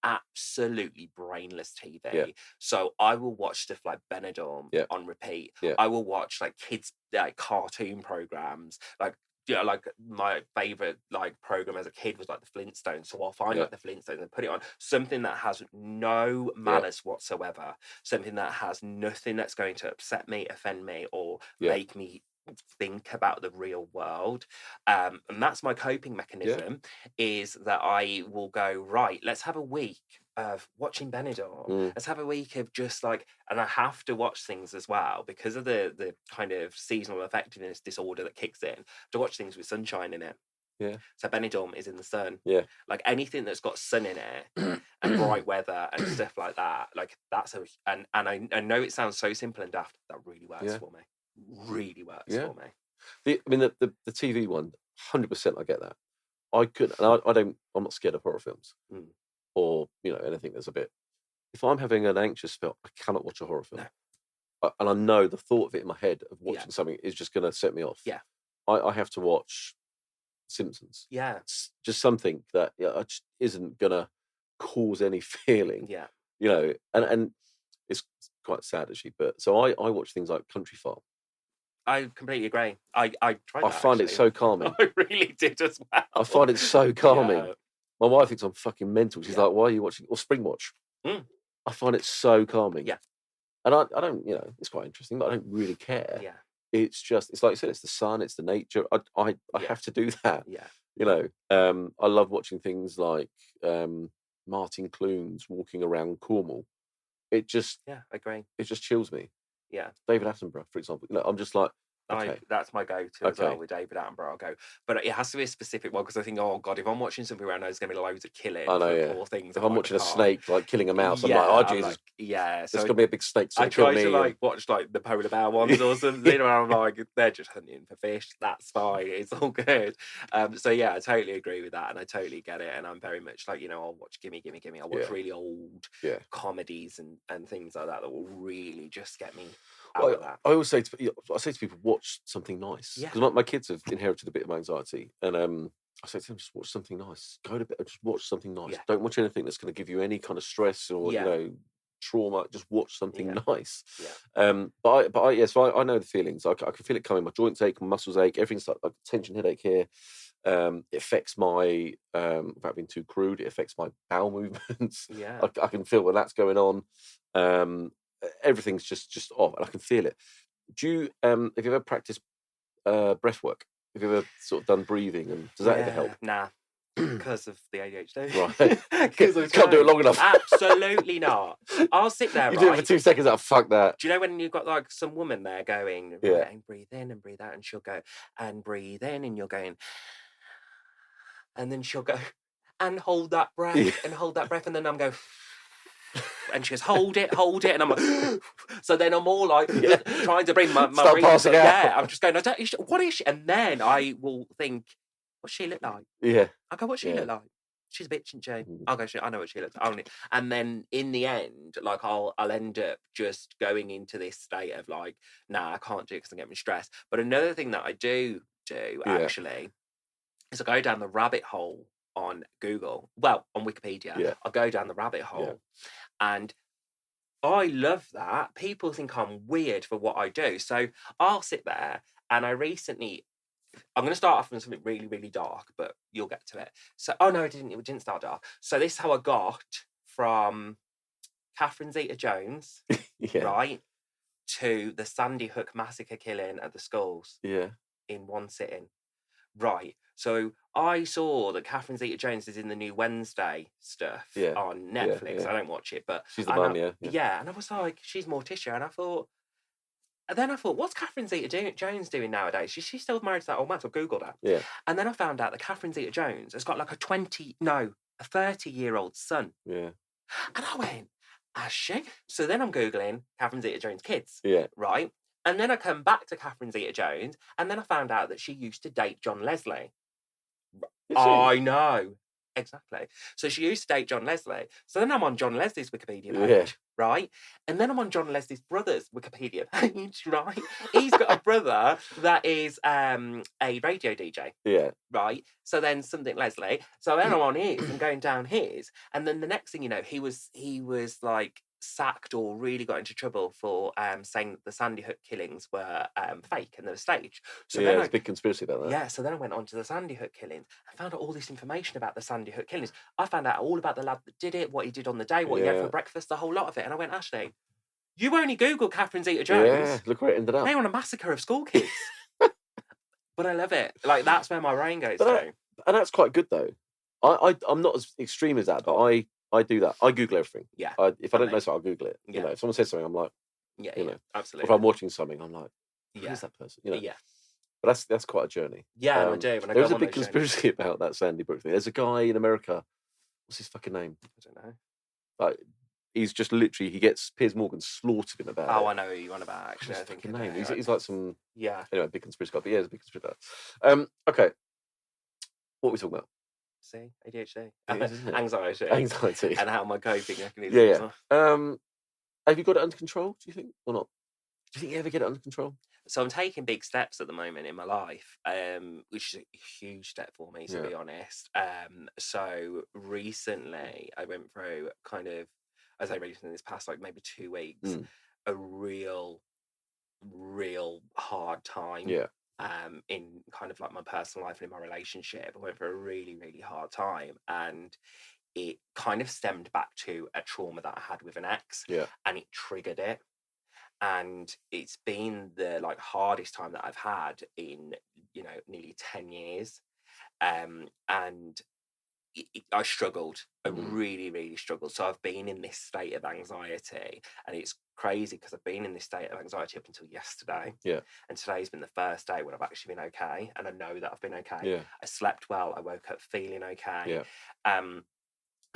absolutely brainless TV. Yeah. So I will watch stuff like Benidorm on repeat. Yeah. I will watch like kids cartoon programs. Like my favorite program as a kid was like the Flintstones. So I'll find like the Flintstones and put it on something that has no malice whatsoever. Something that has nothing that's going to upset me, offend me, or make me think about the real world, and that's my coping mechanism. Is that I will go, right, let's have a week of watching Benidorm. Let's have a week of just like, and I have to watch things as well because of the kind of seasonal effectiveness disorder that kicks in, to watch things with sunshine in it. Yeah. So Benidorm is in the sun. Yeah. Like anything that's got sun in it and bright weather and stuff like that. Like that's and I know it sounds so simple and daft. That really works for me. Really works for me. The TV one, 100%. I get that. I could, and I'm not scared of horror films or anything that's a bit. If I'm having an anxious spell, I cannot watch a horror film, and I know the thought of it in my head of watching something is just going to set me off. Yeah, I have to watch Simpsons. Yeah, it's just something that just isn't going to cause any feeling. Yeah, and it's quite sad actually. But so I watch things like Country Farm. I completely agree. I tried that, I find it so calming. I really did as well. I find it so calming. My wife thinks I'm fucking mental. She's like, why are you watching? Or Spring Watch. I find it so calming. Yeah. And I don't, it's quite interesting, but I don't really care. Yeah. It's just, it's like you said, it's the sun, it's the nature. I have to do that. Yeah. I love watching things like Martin Clunes walking around Cornwall. It just, I agree. It just chills me. Yeah. David Attenborough, for example. I'm just like, okay. That's my go-to as well with David Attenborough. I'll go, but it has to be a specific one because I think, oh God, if I'm watching something where I know there's going to be loads of killing, I know, poor things. If I'm watching a snake killing a mouse, I'm like, oh Jesus, so there's going to be a big snake. I try to watch the polar bear ones or something. And I'm like, they're just hunting for fish. That's fine. It's all good. So yeah, I totally agree with that, and I totally get it. And I'm very much like, I'll watch Gimme. I'll watch really old comedies and things like that will really just get me. I always say to people, watch something nice, because my kids have inherited a bit of anxiety, and I say to them, just watch something nice. Go to bed, just watch something nice. Don't watch anything that's going to give you any kind of stress or trauma. Just watch something nice. But I know the feelings. I can feel it coming. My joints ache, my muscles ache, everything's like tension, headache here. It affects my without being too crude, it affects my bowel movements. I can feel when that's going on. Everything's just off, and I can feel it. Do you have you ever practiced breath work? Have you ever sort of done breathing, and does that ever help? Nah, because of the ADHD. Right. Because I can't do it long enough. Absolutely not. I'll sit there. You do it for 2 seconds. Fuck that. Do you know when you've got some woman there going, and breathe in and breathe out, and she'll go and breathe in, and you're going. And then she'll go, and hold that breath, and hold that breath. And then I'm go, and she goes, hold it. And I'm like, so then I'm all like trying to bring my Start passing out. Yeah, I'm just going, what is she? And then I will think, what's she look like? Yeah. I go, what's she look like? She's a bitch, isn't she? I'll go, I know what she looks like. And then in the end, like I'll end up just going into this state of like, nah, I can't do it because I'm getting stressed. But another thing that I do actually is I go down the rabbit hole on Google, well, on Wikipedia. Yeah. I'll go down the rabbit hole, and I love that. People think I'm weird for what I do. So I'll sit there, and I'm going to start off with something really, really dark, but you'll get to it. So, oh no, it didn't start dark. So this is how I got from Catherine Zeta-Jones, right, to the Sandy Hook massacre killing at the schools. Yeah. In one sitting. Right. So I saw that Catherine Zeta-Jones is in the new Wednesday stuff on Netflix. I don't watch it, but she's the mum, yeah. And I was like, she's Morticia, and I thought, what's Catherine Zeta-Jones doing nowadays? She's still married to that old man, so I Googled her. Yeah. And then I found out that Catherine Zeta-Jones has got like a 30-year-old son. Yeah. And I went, has she? So then I'm Googling Catherine Zeta-Jones kids. Yeah. Right? And then I come back to Catherine Zeta-Jones, and then I found out that she used to date John Leslie. I know. Exactly. So she used to date John Leslie. So then I'm on John Leslie's Wikipedia page, right? And then I'm on John Leslie's brother's Wikipedia page, right? He's got a brother that is a radio DJ. Yeah. Right? So then something Leslie. So then I'm on his and going down his. And then the next thing you know, he was like sacked or really got into trouble for saying that the Sandy Hook killings were fake and they were staged. So then there's a big conspiracy about that. Yeah, so then I went on to the Sandy Hook killings and found out all this information about the Sandy Hook killings. I found out all about the lad that did it, what he did on the day, what he had for breakfast, the whole lot of it. And I went, Ashley, you only Google Catherine Zeta-Jones. Yeah, look where it ended up. They were on a massacre of school kids. But I love it. Like, that's where my brain goes to. And that's quite good, though. I'm not as extreme as that, but I do that. I Google everything. Yeah. If I don't know something, I'll Google it. You know, if someone says something, I'm like, absolutely. If I'm watching something, I'm like, who's that person? You know? Yeah. But that's quite a journey. Yeah, I do. There was a big conspiracy about that Sandy Brook thing. There's a guy in America. What's his fucking name? I don't know. Like, he's just literally, he gets Piers Morgan slaughtered him about it. Oh, I know who you want about, actually. I think name. He's like some... Yeah. Anyway, big conspiracy guy. But yeah, it's a big conspiracy. Okay. What are we talking about? See? ADHD. Anxiety. And how my coping mechanisms are. Have you got it under control, do you think? Or not? Do you think you ever get it under control? So I'm taking big steps at the moment in my life, which is a huge step for me, to be honest. So recently I went through kind of, as I recently, this past like maybe 2 weeks, a real hard time. Yeah. In kind of like my personal life and in my relationship. I went through a really, really hard time, and it kind of stemmed back to a trauma that I had with an ex, and it triggered it. And it's been the like hardest time that I've had in, nearly 10 years. And I struggled. I really, really struggled. So I've been in this state of anxiety, and it's crazy because I've been in this state of anxiety up until yesterday. Yeah. And today's been the first day when I've actually been okay, and I know that I've been okay. Yeah. I slept well. I woke up feeling okay. Yeah.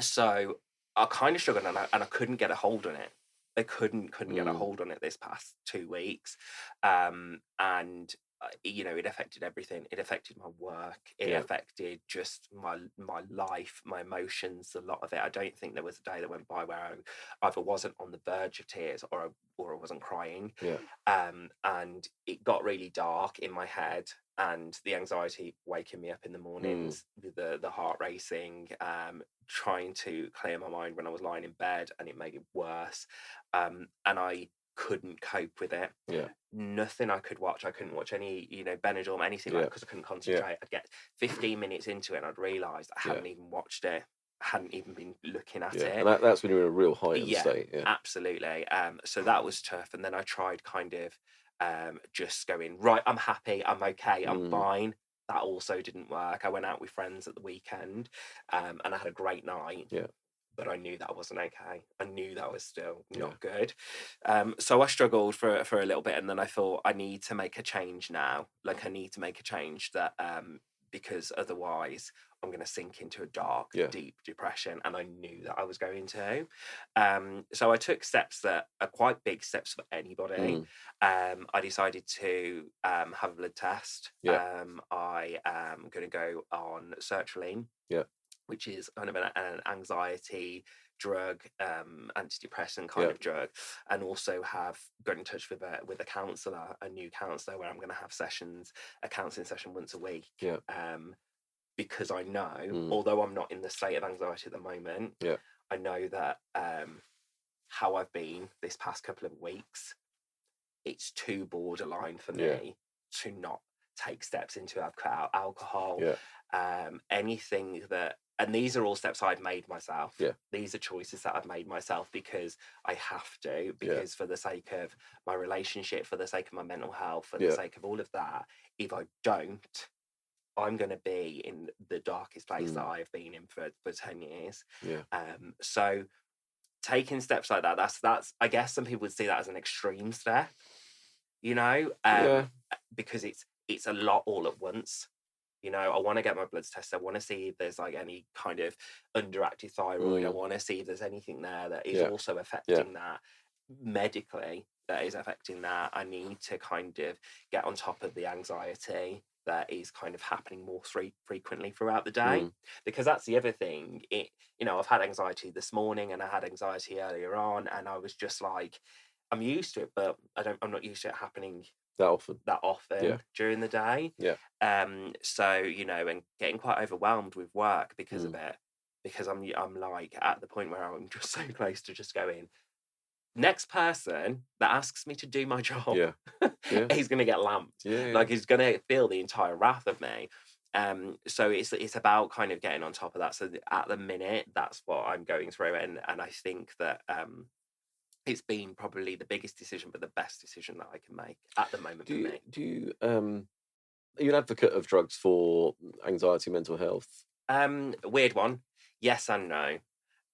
So I kind of struggled, and I couldn't get a hold on it. I couldn't get a hold on it this past 2 weeks. And it affected everything. It affected my work. It affected just my life, my emotions, a lot of it. I don't think there was a day that went by where I either wasn't on the verge of tears or I wasn't crying. Yeah. And it got really dark in my head, and the anxiety waking me up in the mornings, the heart racing, trying to clear my mind when I was lying in bed, and it made it worse. And I couldn't cope with it. Yeah. Nothing I could watch. I couldn't watch any, Benidorm, anything like that, because I couldn't concentrate. I'd get 15 minutes into it and I'd realise I hadn't even watched it. I hadn't even been looking at it. And that's when you're in a real heightened state. Yeah, absolutely. So that was tough. And then I tried kind of just going, right, I'm happy, I'm okay, I'm fine. That also didn't work. I went out with friends at the weekend, and I had a great night. Yeah. But I knew that wasn't okay. I knew that was still not good. So I struggled for a little bit, and then I thought, I need to make a change now. Like, I need to make a change that because otherwise I'm going to sink into a dark, deep depression, and I knew that I was going to. So I took steps that are quite big steps for anybody. I decided to have a blood test. I am going to go on sertraline, which is kind of an anxiety drug, antidepressant kind of drug, and also have got in touch with a counsellor, a new counsellor, where I'm going to have a counselling session once a week. Because I know, although I'm not in the state of anxiety at the moment, I know that how I've been this past couple of weeks, it's too borderline for me to not take steps into alcohol, anything that. And these are all steps I've made myself. These are choices that I've made myself because I have to, because for the sake of my relationship, for the sake of my mental health, for the sake of all of that, if I don't, I'm going to be in the darkest place that I've been in for 10 years. So taking steps like that, that's I guess some people would see that as an extreme step, you know, because it's a lot all at once. You know, I want to get my bloods tested. I want to see if there's like any kind of underactive thyroid. I want to see if there's anything there that is also affecting that medically, that is affecting that. I need to kind of get on top of the anxiety that is kind of happening more frequently throughout the day, because that's the other thing. I've had anxiety this morning and I had anxiety earlier on, and I was just like, I'm used to it, but I'm not used to it happening that often during the day. So, and getting quite overwhelmed with work because of it, because I'm like at the point where I'm just so close to just going, next person that asks me to do my job, he's going to get lamped. Like, he's going to feel the entire wrath of me. So it's about kind of getting on top of that. So at the minute, that's what I'm going through. And I think that it's been probably the biggest decision, but the best decision that I can make at the moment for me. Are you an advocate of drugs for anxiety, mental health? Weird one. Yes and no.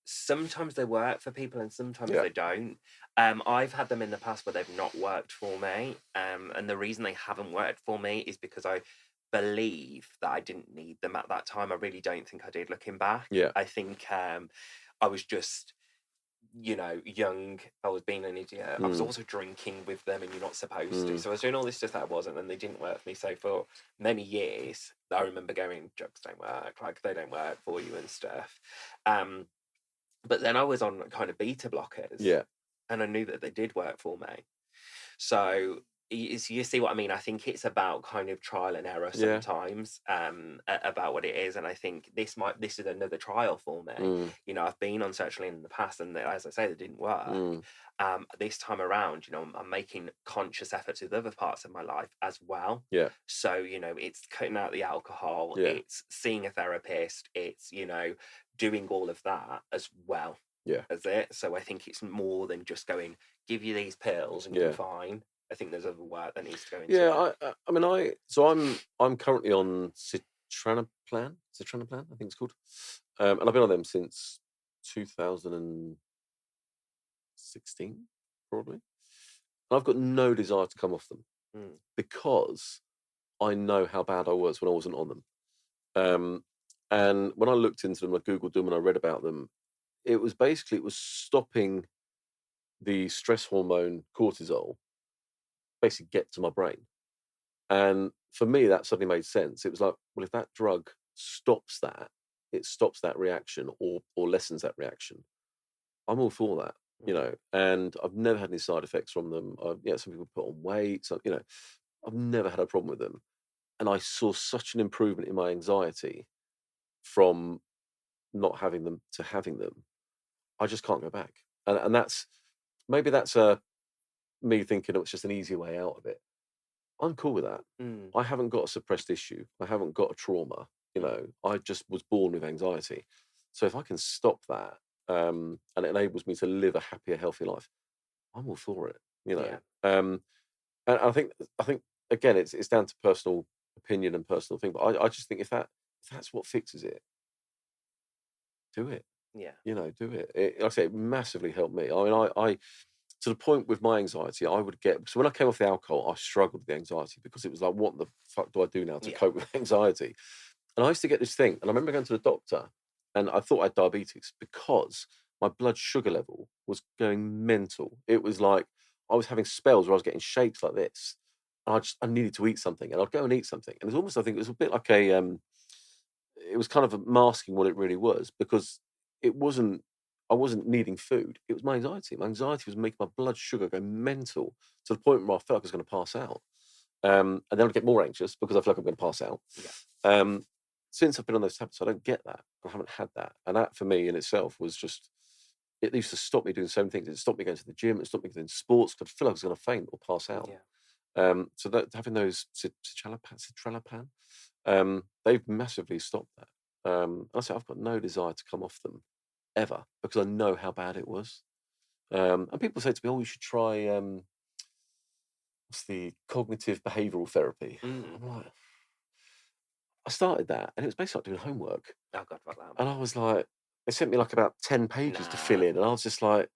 Sometimes they work for people and sometimes they don't. I've had them in the past where they've not worked for me. And the reason they haven't worked for me is because I believe that I didn't need them at that time. I really don't think I did, looking back. I think I was just, young. I was being an idiot. I was also drinking with them, and you're not supposed to. So I was doing all this stuff that I wasn't, and they didn't work for me. So for many years, I remember going, drugs don't work, like they don't work for you and stuff. But then I was on kind of beta blockers, and I knew that they did work for me. So you see what I mean? I think it's about kind of trial and error sometimes, about what it is. And I think this is another trial for me. I've been on sertraline in the past, and as I say, they didn't work. This time around, I'm making conscious efforts with other parts of my life as well. So, it's cutting out the alcohol, it's seeing a therapist, it's, doing all of that as well as it. So I think it's more than just going, give you these pills and you're fine. I think there's other work that needs to go into it. I'm currently on citranaplan, I think it's called. And I've been on them since 2016, probably. And I've got no desire to come off them because I know how bad I was when I wasn't on them. And when I looked into them, I Googled them and I read about them, it was stopping the stress hormone cortisol basically get to my brain. And for me, that suddenly made sense. It was like, well, if that drug stops that, it stops that reaction or lessens that reaction, I'm all for that, and I've never had any side effects from them. Some people put on weight, so, I've never had a problem with them. And I saw such an improvement in my anxiety from not having them to having them. I just can't go back. And that's me thinking it's just an easier way out of it. I'm cool with that. I haven't got a suppressed issue. I haven't got a trauma. I just was born with anxiety. So if I can stop that, and it enables me to live a happier, healthier life, I'm all for it. And I think again, it's down to personal opinion and personal thing. But I just think if that's what fixes it, do it. Do it. Like I say, it massively helped me. I mean, I to the point with my anxiety, I would get, so when I came off the alcohol, I struggled with the anxiety because it was like, what the fuck do I do now to cope with anxiety? And I used to get this thing, and I remember going to the doctor, and I thought I had diabetes because my blood sugar level was going mental. It was like I was having spells where I was getting shakes like this. I needed to eat something, and I'd go and eat something, and it was almost, I think it was a bit like it was kind of masking what it really was, because it wasn't I wasn't needing food. It was my anxiety. My anxiety was making my blood sugar go mental to the point where I felt like I was going to pass out. And then I'd get more anxious because I feel like I'm going to pass out. Yeah. Since I've been on those tablets, I don't get that. I haven't had that. And that for me in itself was just, it used to stop me doing so many things. It stopped me going to the gym. It stopped me doing sports because I feel like I was going to faint or pass out. Yeah. So that having those citralopam, they've massively stopped that. I say I've got no desire to come off them ever because I know how bad it was. And people say to me, "Oh, you should try what's the cognitive behavioural therapy." I'm like, I started that, and it was basically like doing homework. Oh God, fuck that. And I was like, they sent me like about 10 pages to fill Nah. in, and I was just like,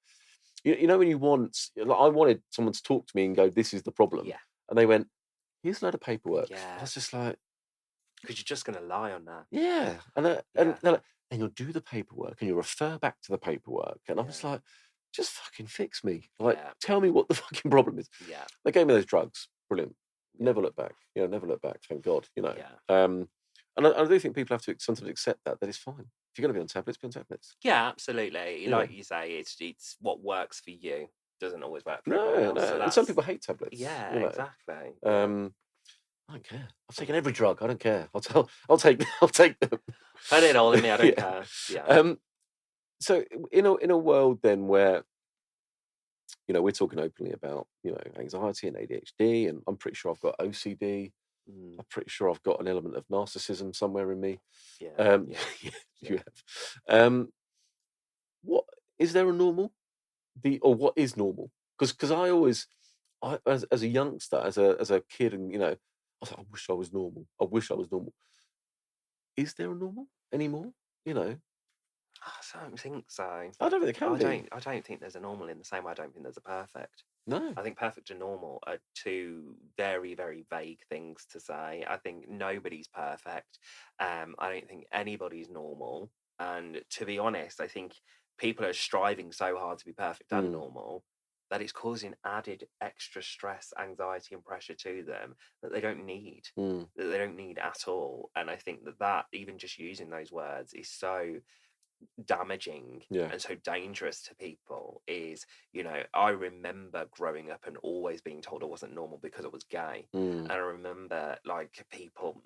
you know, when you want, like, I wanted someone to talk to me and go, "This is the problem," Yeah. and they went, "Here's a load of paperwork." And I Yeah. was just like, Because you're just gonna lie on that. "Yeah," and Yeah. they're like, "And you'll do the paperwork, and you'll refer back to the paperwork," and I was Yeah. like, "Just fucking fix me! Like, Yeah. tell me what the fucking problem is." Yeah. They gave me those drugs, brilliant. Yeah. Never look back, never look back. Thank God, Yeah. And I do think people have to sometimes accept that it's fine. If you're going to be on tablets, be on tablets. Yeah, absolutely. Yeah. Like you say, it's what works for you doesn't always work for everyone No, else. So no. And some that's people hate tablets. yeah, exactly. Yeah. I don't care. I've taken every drug. I don't care. I'll take. I'll take them. Put it all in me, I don't Yeah. care. Yeah. So in a world then where we're talking openly about anxiety and ADHD, and I'm pretty sure I've got OCD. I'm pretty sure I've got an element of narcissism somewhere in me. Yeah. Yeah, you have. What is there a normal? Or what is normal? Because as a youngster, as a kid, and I was like, I wish I was normal. I wish I was normal. Is there a normal anymore? You know, I don't think so. I don't think there can be. I don't think there's a normal in the same way I don't think there's a perfect. No. I think perfect and normal are two very, very vague things to say. I think nobody's perfect. I don't think anybody's normal. And to be honest, I think people are striving so hard to be perfect and normal that it's causing added extra stress, anxiety, and pressure to them that they don't need, that they don't need at all. And I think that even just using those words is so damaging Yeah. and so dangerous to people. I remember growing up and always being told I wasn't normal because I was gay. And I remember like people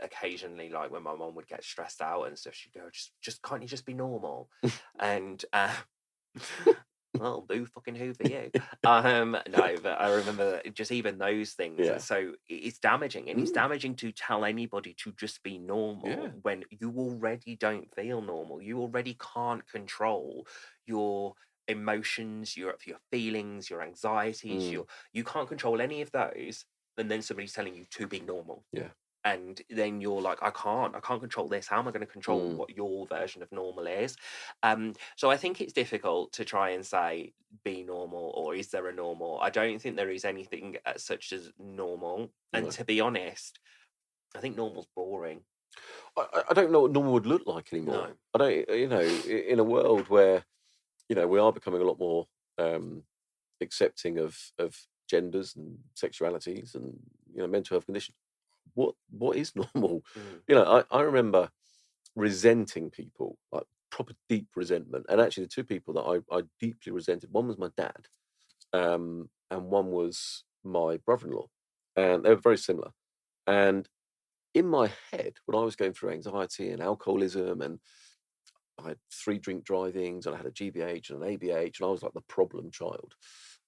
occasionally, like when my mom would get stressed out and stuff, she'd go, just can't you just be normal? And well, boo fucking who for you? No, but I remember just even those things. Yeah. So it's damaging, and it's damaging to tell anybody to just be normal when you already don't feel normal. You already can't control your emotions, your feelings, your anxieties. You can't control any of those, and then somebody's telling you to be normal. Yeah. And then you're like, I can't control this. How am I going to control what your version of normal is? So I think it's difficult to try and say be normal, or is there a normal? I don't think there is anything such as normal. And to be honest, I think normal's boring. I don't know what normal would look like anymore. No. I don't. In a world where we are becoming a lot more accepting of genders and sexualities and mental health conditions. What is normal? I remember resenting people, like proper deep resentment. And actually, the two people that I deeply resented, one was my dad, and one was my brother-in-law, and they were very similar. And in my head, when I was going through anxiety and alcoholism, and I had 3 drink drivings, and I had a GBH and an ABH, and I was like the problem child.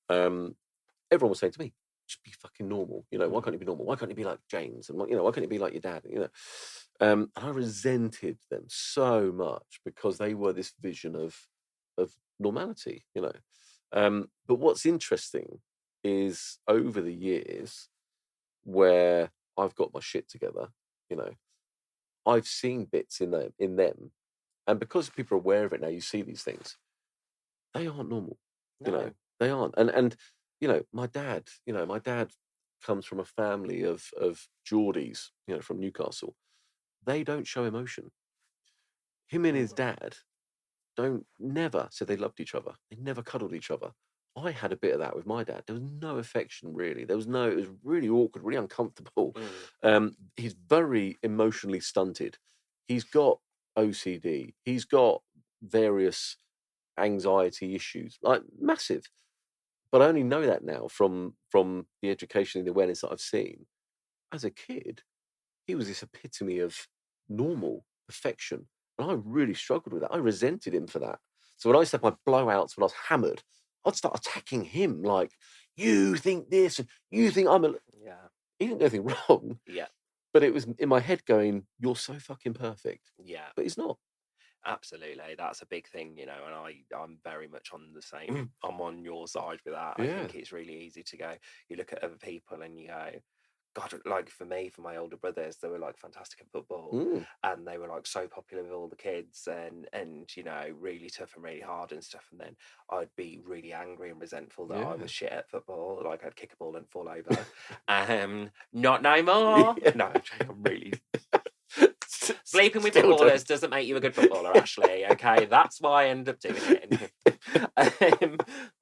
Everyone was saying to me, "Just be fucking normal. Why can't you be normal? Why can't you be like James? And why can't you be like your dad?" And I resented them so much because they were this vision of normality. But what's interesting is over the years where I've got my shit together, you know, I've seen bits in them, and because people are aware of it now, you see these things. They aren't normal. No. They aren't. And my dad comes from a family of Geordies, from Newcastle. they don't show emotion. Him and his dad don't never said they loved each other. They never cuddled each other. I had a bit of that with my dad. There was no affection really. There was no. It was really awkward, really uncomfortable. He's very emotionally stunted. He's got OCD. He's got various anxiety issues, like massive. But I only know that now from the education and the awareness that I've seen. As a kid, he was this epitome of normal perfection, and I really struggled with that. I resented him for that. So when I used to have my blowouts when I was hammered, I'd start attacking him like, "You think this, and you think I'm a." Yeah. He didn't do anything wrong, Yeah. but it was in my head going, "You're so fucking perfect," Yeah. but he's not. Absolutely, that's a big thing, you know, and I'm very much on the same. I'm on your side with that. I Yeah. think it's really easy to go. You look at other people and you go, God, like for me, for my older brothers, they were like fantastic at football, Mm. and they were like so popular with all the kids, and you know, really tough and really hard and stuff. And then I'd be really angry and resentful that I Yeah. was shit at football. Like I'd kick a ball and fall over. Not no more. Yeah. No, I'm really sleeping with Still footballers don't. doesn't make you a good footballer, Ashley. Okay, that's why I end up doing it.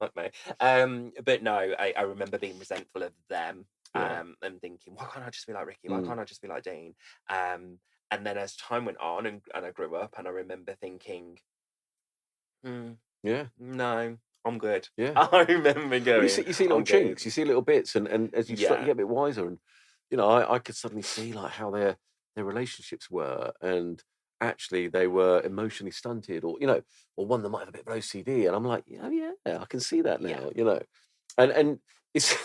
Like me. But no, I remember being resentful of them. Yeah. And thinking, why can't I just be like Ricky? Why Mm. can't I just be like Dean? And then as time went on and I grew up, and I remember thinking, Yeah. no, I'm good. Yeah. I remember Well, going, you see little I'm good. chinks, you see little bits, and as you get Yeah, a bit wiser, and I could suddenly see like how their relationships were, and actually they were emotionally stunted, or or one that might have a bit of OCD, and I'm like, oh yeah, I can see that yeah, now, and it's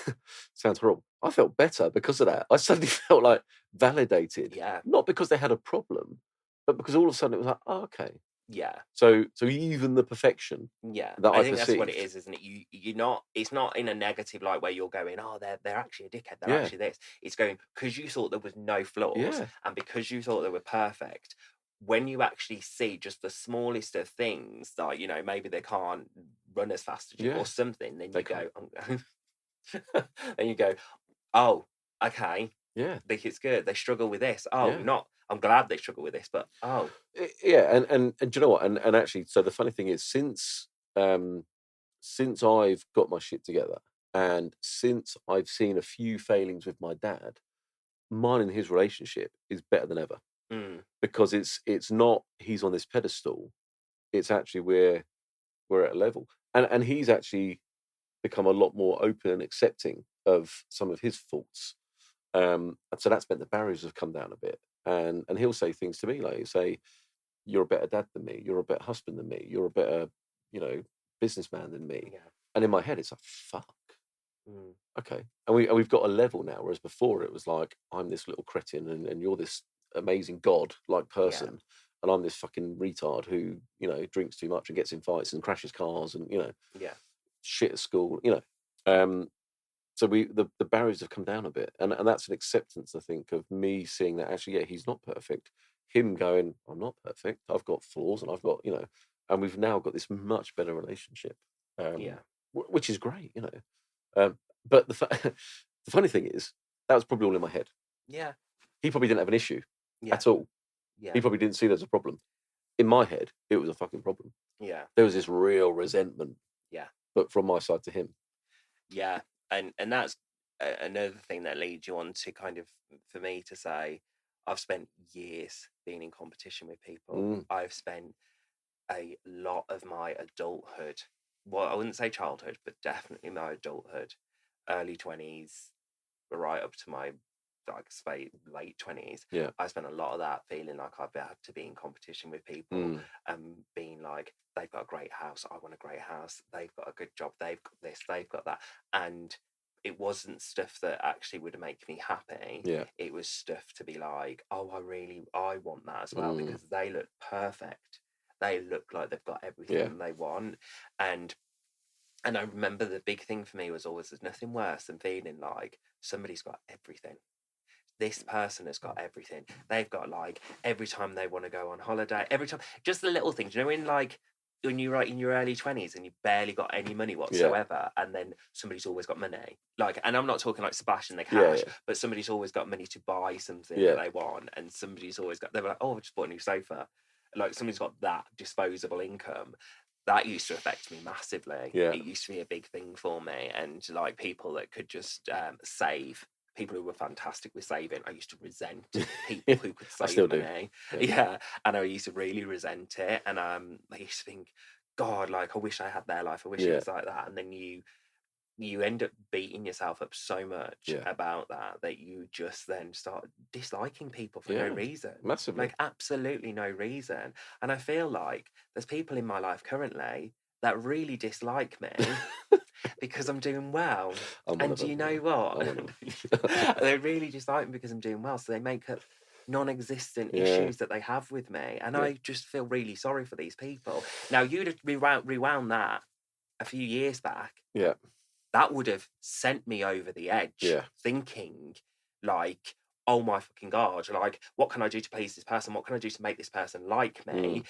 sounds horrible. I felt better because of that. I suddenly felt like validated, yeah, not because they had a problem, but because all of a sudden it was like, oh, okay, yeah. so even the perfection Yeah, that I I think that's what it perceived, is, isn't it? You're not. It's not in a negative light where you're going, oh, they're actually a dickhead. They're yeah, actually this. It's going because you thought there was no flaws, yeah, and because you thought they were perfect. When you actually see just the smallest of things, like maybe they can't run as fast as you yeah, or something, then they you can't. go, then you go, oh, okay, Yeah, think it's good. They struggle with this. Oh, yeah. not. I'm glad they struggle with this, but oh, Yeah, and do you know what? And actually, so the funny thing is, um, since I've got my shit together, and since I've seen a few failings with my dad, mine and his relationship is better than ever, mm, because it's not he's on this pedestal. It's actually we're at a level, and he's actually become a lot more open and accepting of some of his faults. And so that's meant the barriers have come down a bit, and he'll say things to me like, he'll say, "You're a better dad than me. You're a better husband than me. You're a better, you know, businessman than me." yeah, And in my head, it's like, "Fuck, mm, okay." And we've got a level now, whereas before it was like, "I'm this little cretin, and you're this amazing god like yeah, person, and I'm this fucking retard who drinks too much and gets in fights and crashes cars and yeah, shit at school." Um, so the barriers have come down a bit, and that's an acceptance, I think, of me seeing that actually, yeah, he's not perfect. Him going, I'm not perfect. I've got flaws, and I've got and we've now got this much better relationship, yeah, which is great. But the funny thing is, that was probably all in my head. yeah, He probably didn't have an issue yeah, at all. yeah. He probably didn't see there's a problem. In my head, it was a fucking problem. Yeah, There was this real resentment, yeah, but from my side to him. yeah, and that's another thing that leads you on to kind of for me to say, I've spent years being in competition with people. Mm, I've spent a lot of my adulthood, well, I wouldn't say childhood, but definitely my adulthood, early 20s, right up to my like say late 20s. yeah. I spent a lot of that feeling like I've had to be in competition with people, Mm, and being like, they've got a great house, I want a great house, they've got a good job, they've got this, they've got that. And it wasn't stuff that actually would make me happy. yeah. It was stuff to be like, oh, I want that as well, Mm, because they look perfect, they look like they've got yeah. everything they want. And I remember the big thing for me was always, there's nothing worse than feeling like somebody's got everything. This person has got everything. They've got like every time they want to go on holiday, every time, just the little things, in like when you're in your early 20s and you barely got any money whatsoever, and then somebody's always got money. Like, and I'm not talking like splashing the cash, but somebody's always got money to buy something that they want, and somebody's always got, they were like, oh, I just bought a new sofa. Like, somebody's got that disposable income. That used to affect me massively. It used to be a big thing for me, and like people that could just save. People who were fantastic with saving. I used to resent people who could save I still money. do. And I used to really resent it. And I used to think, God, like, I wish I had their life. I wish it was like that. And then you end up beating yourself up so much about that you just then start disliking people for no reason. Massively. Like, absolutely no reason. And I feel like there's people in my life currently that really dislike me because I'm doing well. And do you know what? They really dislike me because I'm doing well. So they make up non-existent issues that they have with me. And I just feel really sorry for these people. Now, you'd have rewound that a few years back. That would have sent me over the edge, thinking like, oh my fucking God, like, what can I do to please this person? What can I do to make this person like me?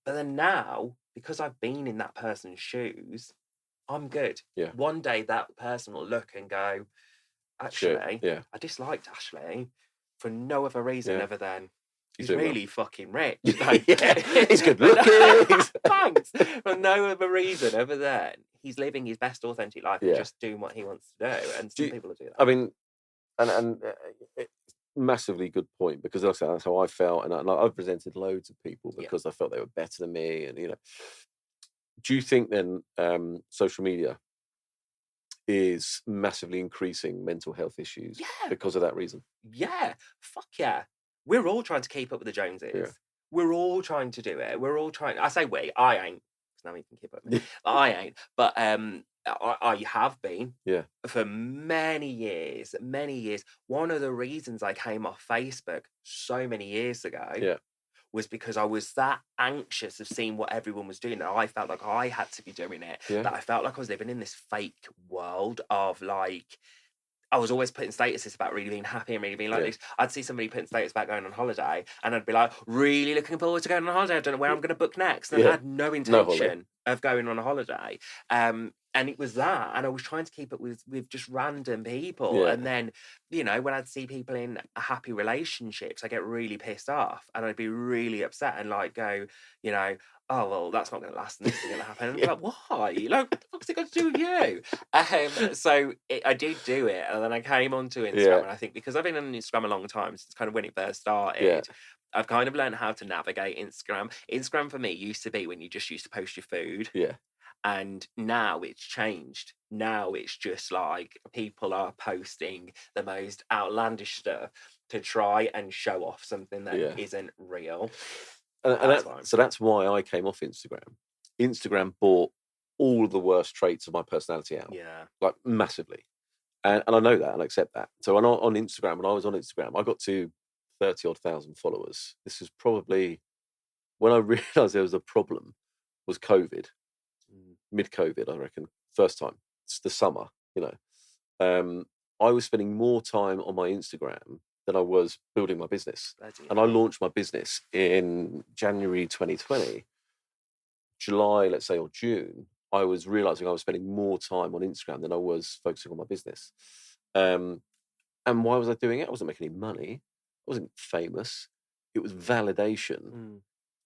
But then now, because I've been in that person's shoes, I'm good. One day that person will look and go, actually, I disliked Ashley for no other reason other than he's really fucking rich. Like, he's good looking. Thanks. For no other reason other than he's living his best authentic life and just doing what he wants to do. And some people do that. I mean, and massively good point, because that's how I felt, and I've presented loads of people because I felt they were better than me, and do you think then social media is massively increasing mental health issues because of that reason? Fuck yeah. We're all trying to keep up with the Joneses. We're all trying to do it. We're all trying. I say we. I ain't, because now you can keep up with me. I ain't. But I have been for many years. One of the reasons I came off Facebook so many years ago was because I was that anxious of seeing what everyone was doing, that I felt like I had to be doing it, that I felt like I was living in this fake world of, like, I was always putting statuses about really being happy and really being like this. I'd see somebody putting status about going on holiday, and I'd be like, really looking forward to going on holiday. I don't know where I'm going to book next. And I had no intention of going on a holiday. And it was that. And I was trying to keep up with just random people. And then, when I'd see people in happy relationships, I get really pissed off, and I'd be really upset and like go, oh, well, that's not going to last, and this is going to happen. And I'm like, why? Like, what the fuck's it got to do with you? So I did do it, and then I came onto Instagram, and I think because I've been on Instagram a long time, since kind of when it first started, I've kind of learned how to navigate Instagram. Instagram for me used to be when you just used to post your food. And now it's changed. Now it's just like people are posting the most outlandish stuff to try and show off something that isn't real. So that's why I came off Instagram. Instagram brought all of the worst traits of my personality out. Like, massively. And I know that and I accept that. So on Instagram, when I was on Instagram, I got to 30-odd thousand followers. This was probably when I realised there was a problem, was COVID. Mid-COVID, I reckon. First time. It's the summer, I was spending more time on my Instagram than I was building my business. And I launched my business in January 2020. July, let's say, or June, I was realising I was spending more time on Instagram than I was focusing on my business. And why was I doing it? I wasn't making any money. I wasn't famous. It was validation.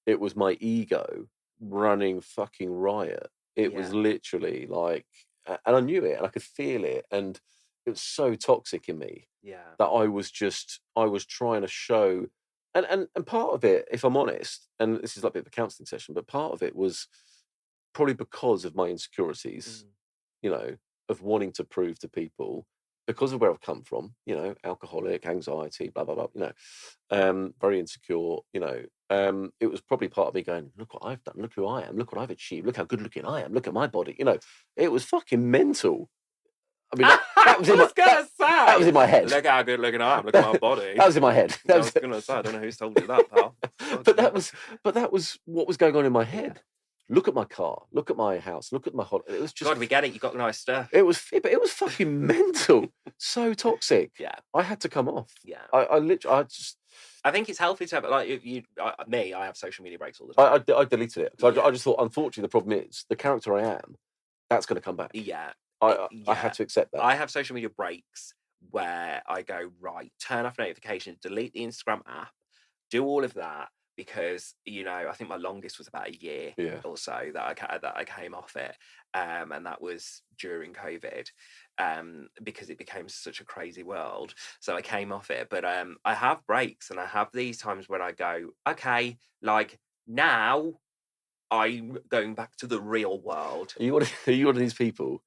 It was my ego running fucking riot. It was literally like, and I knew it, and I could feel it, and it was so toxic in me that I was trying to show, and part of it, if I'm honest, and this is like a bit of a counselling session, but part of it was probably because of my insecurities, of wanting to prove to people, because of where I've come from, alcoholic, anxiety, blah, blah, blah, very insecure, it was probably part of me going, look what I've done, look who I am, look what I've achieved, look how good looking I am, look at my body, it was fucking mental. I mean, that was in my head. Look how good looking I am, look at my body. That was in my head. I was going to say, I don't know who's told you that, pal. but that was what was going on in my head. Look at my car. Look at my house. Look at my holiday. It was just. God, we get it. You got nice stuff. It was fucking mental. So toxic. I had to come off. I literally, I think it's healthy to have, like, I have social media breaks all the time. I deleted it. So I just thought, unfortunately, the problem is the character I am, that's going to come back. Yeah. I had to accept that. I have social media breaks where I go, right, turn off notifications, delete the Instagram app, do all of that, because, you know, I think my longest was about a year or so that I came off it. And that was during COVID, because it became such a crazy world. So I came off it. But I have breaks, and I have these times where I go, okay, like, now I'm going back to the real world. Are you one of these people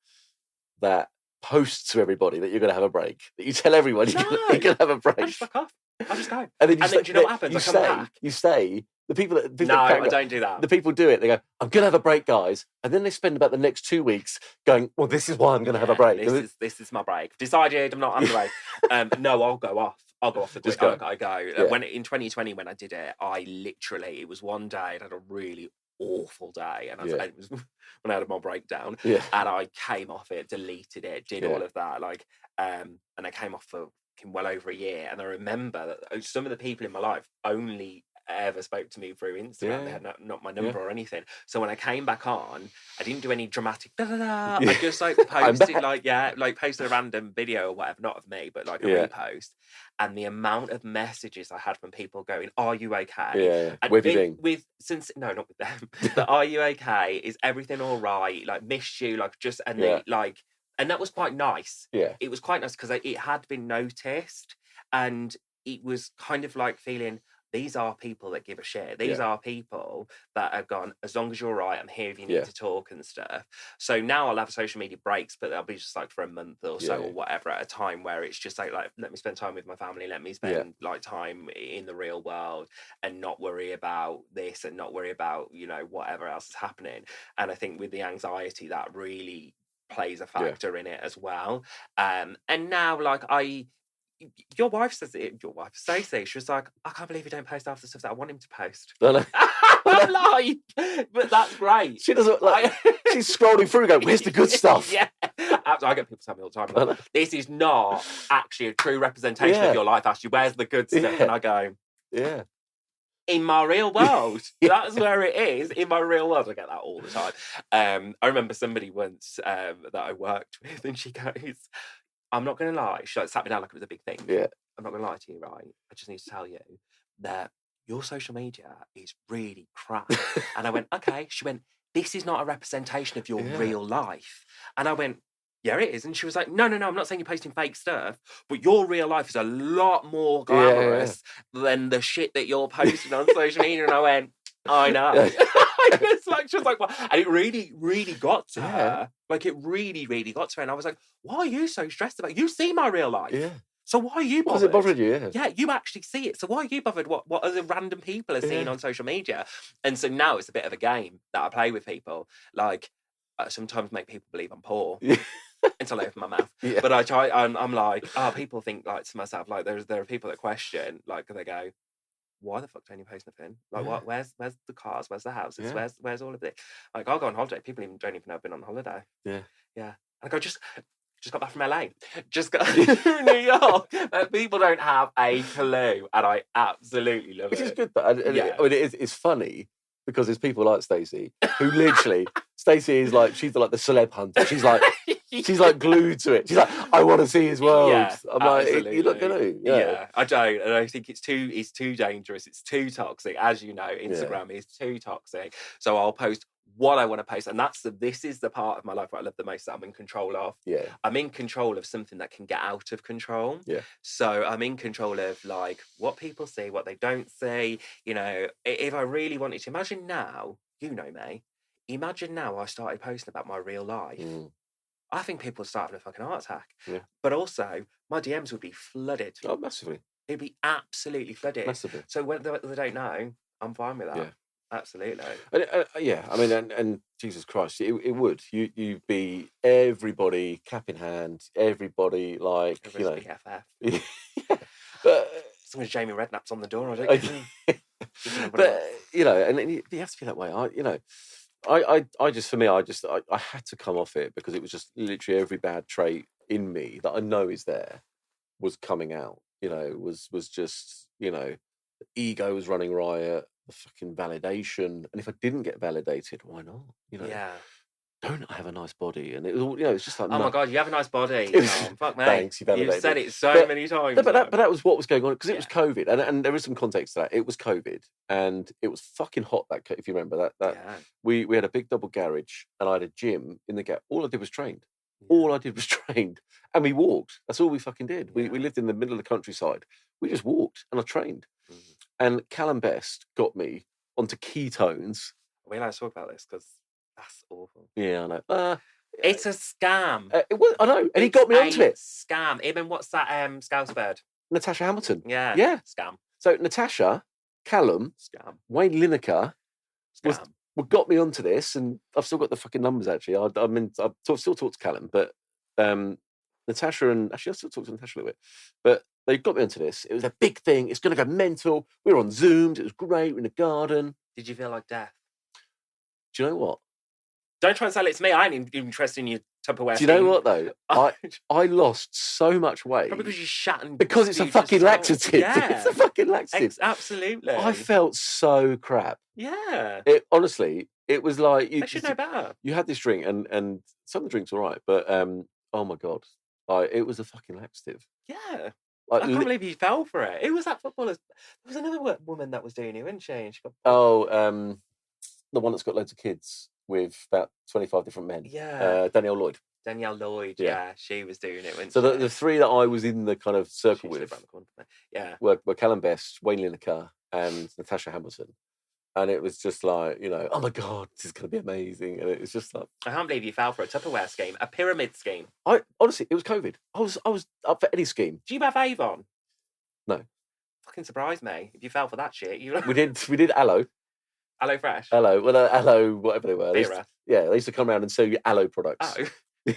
that posts to everybody that you're going to have a break? That you tell everyone you're going to have a break? I just fuck off. I just go. And then do you know what happens? You I come back. You say, the people that... No, I don't do that. The people do it. They go, I'm going to have a break, guys. And then they spend about the next 2 weeks going, well, this is why I'm going to have a break. This is my break. Decided I'm not on the break. No, I'll go off. I'll go off the grid. I go. Yeah. When in 2020, when I did it, it was one day I had a really awful day, and it was when I had my breakdown, and I came off it, deleted it, did all of that, like, and I came off for well over a year. And I remember that some of the people in my life only ever spoke to me through Instagram. They had not my number or anything. So when I came back on, I didn't do any dramatic I just like posted posted a random video or whatever, not of me, but like a repost. And the amount of messages I had from people going, "Are you okay?" And where have you been? No, not with them. But "Are you okay? Is everything all right? Like, missed you." Like, just and that was quite nice. Yeah, it was quite nice because it had been noticed, and it was kind of like feeling, these are people that give a shit. These are people that have gone, as long as you're right, I'm here if you need to talk and stuff. So now I'll have social media breaks, but they'll be just like for a month or so or whatever at a time, where it's just like let me spend time with my family, let me spend like time in the real world, and not worry about this and not worry about, you know, whatever else is happening. And I think with the anxiety, that really plays a factor in it as well. And now, like, your wife says it. Your wife, Stacey, she was like, I can't believe you don't post half the stuff that I want him to post. No, no. I'm like, but that's great. She doesn't like. She's scrolling through, going, "Where's the good stuff?" Yeah, I get people tell me all the time, like, this is not actually a true representation of your life, Ashley. Where's the good stuff? And I go, in my real world. That's where it is. In my real world. I get that all the time. I remember somebody once that I worked with, and she goes, I'm not going to lie. She sat me down like it was a big thing. Yeah. I'm not going to lie to you, right? I just need to tell you that your social media is really crap. And I went, okay. She went, this is not a representation of your real life. And I went, yeah, it is. And she was like, no, I'm not saying you're posting fake stuff, but your real life is a lot more glamorous than the shit that you're posting on social media. And I went, I know. She was like, what? And it really, really got to her. Like, it really, really got to her. And I was like, why are you so stressed about it? You see my real life. Yeah. So why are you bothered? Does it bother you? Yeah, you actually see it. So why are you bothered what other random people are seeing on social media? And so now it's a bit of a game that I play with people. Like, I sometimes make people believe I'm poor. Until I open my mouth. But I try, I'm like, people think, like, to myself, like, there are people that question, like, they go, why the fuck don't you post nothing? Like, what? Where's the cars? Where's the houses? Where's all of it? Like, I'll go on holiday. People don't even know I've been on holiday. Yeah. And I go, just got back from LA. Just got to New York. People don't have a clue, and I absolutely love it. Which is good, but I mean, it's funny because there's people like Stacey who literally, Stacey is like, she's like the celeb hunter. She's like. She's like glued to it. She's like, I want to see his world. Yeah, I'm like, you're not going to. Yeah, I don't. And I think it's too dangerous. It's too toxic. As you know, Instagram is too toxic. So I'll post what I want to post. And this is the part of my life where I love the most, that I'm in control of. Yeah. I'm in control of something that can get out of control. Yeah. So I'm in control of, like, what people see, what they don't see. You know, if I really wanted to, imagine now, you know me, imagine now I started posting about my real life. I think people would start having a fucking heart attack. Yeah. But also, my DMs would be flooded. Oh, massively. It'd be absolutely flooded. Massively. So when they don't know, I'm fine with that. Yeah. Absolutely. Yeah, I mean, and Jesus Christ, it would. You'd be everybody cap in hand, everybody like, everybody's BFF. Yeah. But as long as Jamie Redknapp's on the door, I don't care. But, you know, and it has to be that way. I just, for me, I had to come off it because it was just literally every bad trait in me that I know is there was coming out, you know, was just, you know, The ego was running riot. The fucking validation, and if I didn't get validated, why not? Yeah. Don't I have a nice body? And it was all, it's just like, oh my God, you have a nice body. Fuck me. Thanks, you validated. You've said it so many times. No, but that was what was going on, because it was COVID, and there is some context to that. It was COVID, and it was fucking hot. That, if you remember that we had a big double garage, and I had a gym in the gap. All I did was trained. All I did was trained, and we walked. That's all we fucking did. We lived in the middle of the countryside. We just walked, and I trained. And Callum Best got me onto ketones. We allowed to talk about this, because that's awful. Yeah, I know. It's a scam. It was, I know, and he got me onto it. Scam. Even what's that? Scouse bird. Natasha Hamilton. Yeah. Scam. So Natasha, Callum, scam. Wayne Lineker, got me onto this, and I've still got the fucking numbers. Actually, I still talk to Callum, but Natasha, and actually I still talk to Natasha a little bit, but they got me onto this. It was a big thing. It's going to go mental. We were on Zooms. It was great. We're in the garden. Did you feel like death? Do you know what? Don't try and sell it to me. I ain't interested in your Tupperware. Do you know what though? I lost so much weight. Probably because you shat and because it's a fucking laxative. Yeah. It's a fucking laxative. Absolutely. I felt so crap. Yeah. It honestly, it was like they should know better. You had this drink, and some of the drinks were right, but oh my God, it was a fucking laxative. Yeah. I can't believe you fell for it. It was that footballer. There was another woman that was doing it, wasn't she? And she got... the one that's got loads of kids with about 25 different men. Yeah. Danielle Lloyd. Danielle Lloyd, yeah. She was doing it, wasn't so she? The three that I was in the kind of circle with were Callum Best, Wayne Lineker, and Natasha Hamilton. And it was just like, oh my God, this is going to be amazing. And it was just like... I can't believe you fell for a Tupperware scheme, a pyramid scheme. Honestly, it was COVID. I was up for any scheme. Do you have Avon? No. Fucking surprised me. If you fell for that shit, We did Aloe. Aloe Fresh? Aloe, Aloe, whatever they were. They used to come around and sell you Aloe products. Oh.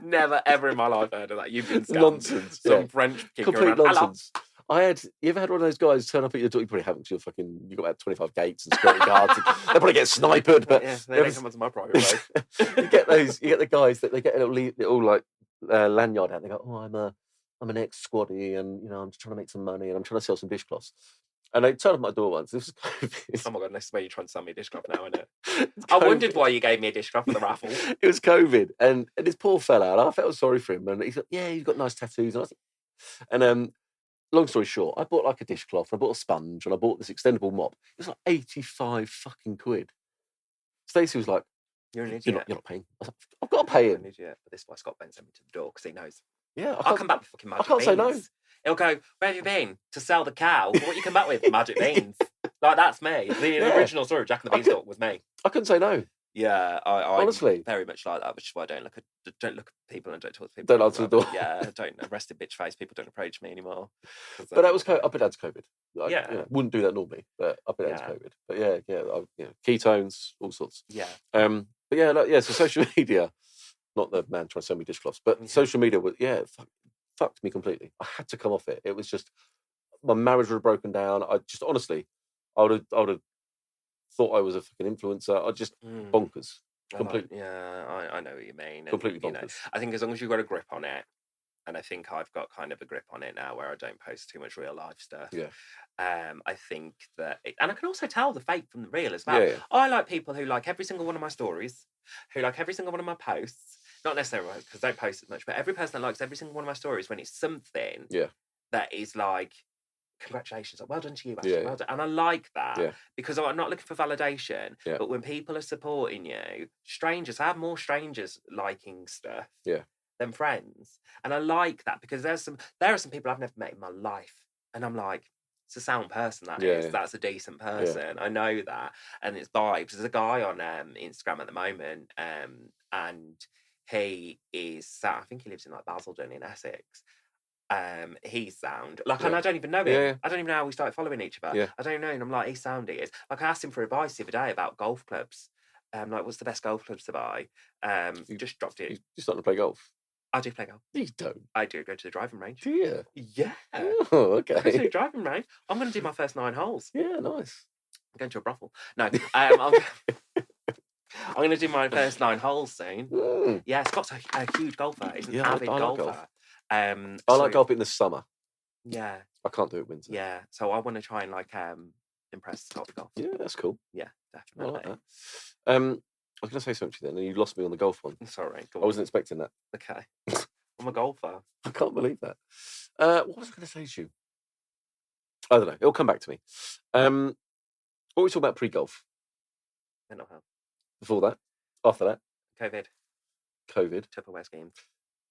Never ever in my life heard of that. You've been scammed. Nonsense. Some French kid complete nonsense. You ever had one of those guys turn up at your door? You probably haven't, because you've got about 25 gates and security guards. And they'll probably get sniped. But they don't come onto my private road. You get the guys that they get a little like lanyard out. They go, I'm an ex-squaddy, and I'm just trying to make some money, and I'm trying to sell some dishcloths. And they turned up my door once. This was COVID. Oh my God, this is where you're trying to sell me a dishcloth now, isn't it? I wondered why you gave me a dishcloth for the raffle. It was COVID, and this poor fella, and I felt sorry for him. And he's like, yeah, he's got nice tattoos. And I was like, and long story short, I bought like a dishcloth, I bought a sponge, and I bought this extendable mop. It was like 85 fucking quid. Stacey was like, you're an idiot. You're not paying. I was like, I've got to pay him. You're an idiot. But this is why Scott Ben sent me to the door, because he knows. Yeah, I'll come back with fucking magic beans. I can't say no. He'll go, where have you been? To sell the cow? What you come back with? Magic beans. Like, that's me. The original story of Jack and the Beanstalk was me. I couldn't say no. Yeah, I honestly very much like that, which is why I don't look at people and don't talk to people. Don't answer the door. Yeah, don't arrested bitch face. People don't approach me anymore. But that was up and down to COVID. Wouldn't do that normally, but up and down to COVID. But ketones, all sorts. Yeah. So social media, not the man trying to sell me dishcloths, but social media was fucked me completely. I had to come off it. It was just, my marriage would have broken down. I just honestly, I would have thought I was a fucking influencer. I just bonkers. Completely. I know what you mean. Completely bonkers. I think as long as you've got a grip on it, and I think I've got kind of a grip on it now where I don't post too much real life stuff. Yeah. I think that, and I can also tell the fake from the real as well. Yeah. I like people who like every single one of my stories, who like every single one of my posts. Not necessarily because I don't post as much, but every person that likes every single one of my stories when it's something that is like, congratulations, well done to you, actually, well done. And I like that because I'm not looking for validation. Yeah. But when people are supporting you, strangers, I have more strangers liking stuff than friends. And I like that because there are some people I've never met in my life. And I'm like, it's a sound person that is. Yeah. That's a decent person. Yeah. I know that. And it's vibes. There's a guy on Instagram at the moment, and he is, I think he lives in like Basildon in Essex. He's sound. Like, and I don't even know him. Yeah. I don't even know how we started following each other. Yeah. I don't know. And I'm like, he's sound, he is. Like, I asked him for advice the other day about golf clubs. Like, what's the best golf clubs to buy? You just dropped it. You starting to play golf? I do play golf. You don't? I do go to the driving range. Do you? Yeah. Oh, okay. I go to the driving range. I'm going to do my first 9 holes. Yeah, nice. I'm going to a brothel. No. I'm going to do my first 9 holes soon. Mm. Yeah, Scott's a huge golfer. He's an avid golfer. I like golf in the summer. Yeah. I can't do it winter. Yeah. So I want to try and like impress Scott with golf. Yeah, that's cool. Yeah, I definitely. like that. I was going to say something to you then, and you lost me on the golf one. Sorry. I wasn't expecting that. Okay. I'm a golfer. I can't believe that. What was I going to say to you? I don't know. It'll come back to me. What were we talking about pre-golf? Mental health. Before that? After that? COVID. Tupperware schemes.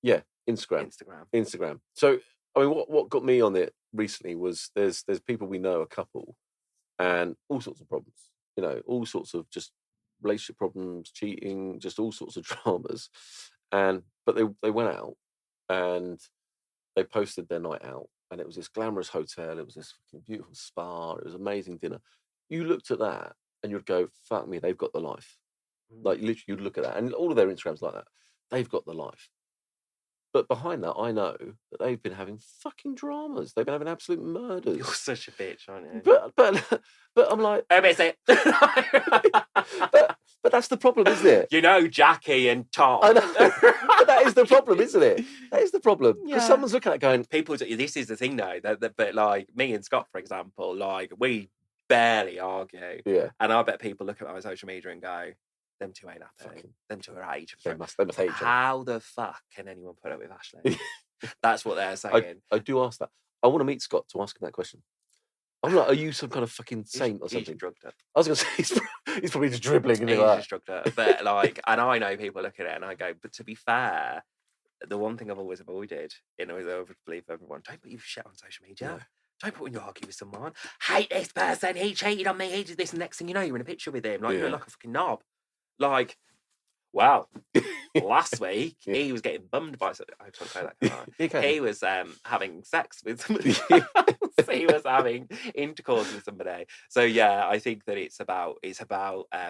Yeah, Instagram. So, I mean, what got me on it recently was there's people we know, a couple, and all sorts of problems. You know, all sorts of just relationship problems, cheating, just all sorts of dramas. But they went out and they posted their night out, and it was this glamorous hotel. It was this fucking beautiful spa. It was amazing dinner. You looked at that and you'd go, "Fuck me, they've got the life." Like literally, you'd look at that, and all of their Instagrams like that. They've got the life. But behind that, I know that they've been having fucking dramas. They've been having absolute murders. You're such a bitch, aren't you? But I'm like, I miss it. but that's the problem, isn't it? You know, Jackie and Tom. I know. But that is the problem, isn't it? That is the problem. Because Yeah. someone's looking at it going, this is the thing though, but like me and Scott, for example, like we barely argue. yeah, And I bet people look at my social media and go, them two ain't happy. Them two are age. they must hate each other. How the fuck can anyone put up with Ashley? That's what they're saying. I do ask that. I want to meet Scott to ask him that question. I'm like, are you some kind of fucking saint or something? He's drugged up. I was going to say, he's probably just dribbling. And He's like just drugged up. But like, and I know people look at it and I go, but to be fair, the one thing I've always avoided, I would believe everyone, don't put your shit on social media. Yeah. Don't put when you argue with someone. Hate this person, he cheated on me, he did this, and next thing you know, you're in a picture with him. Like you're like a fucking knob. Like, wow. Last week he was getting bummed by I can't say that, can I? He was having sex with somebody else. He was having intercourse with somebody. So yeah, I think that it's about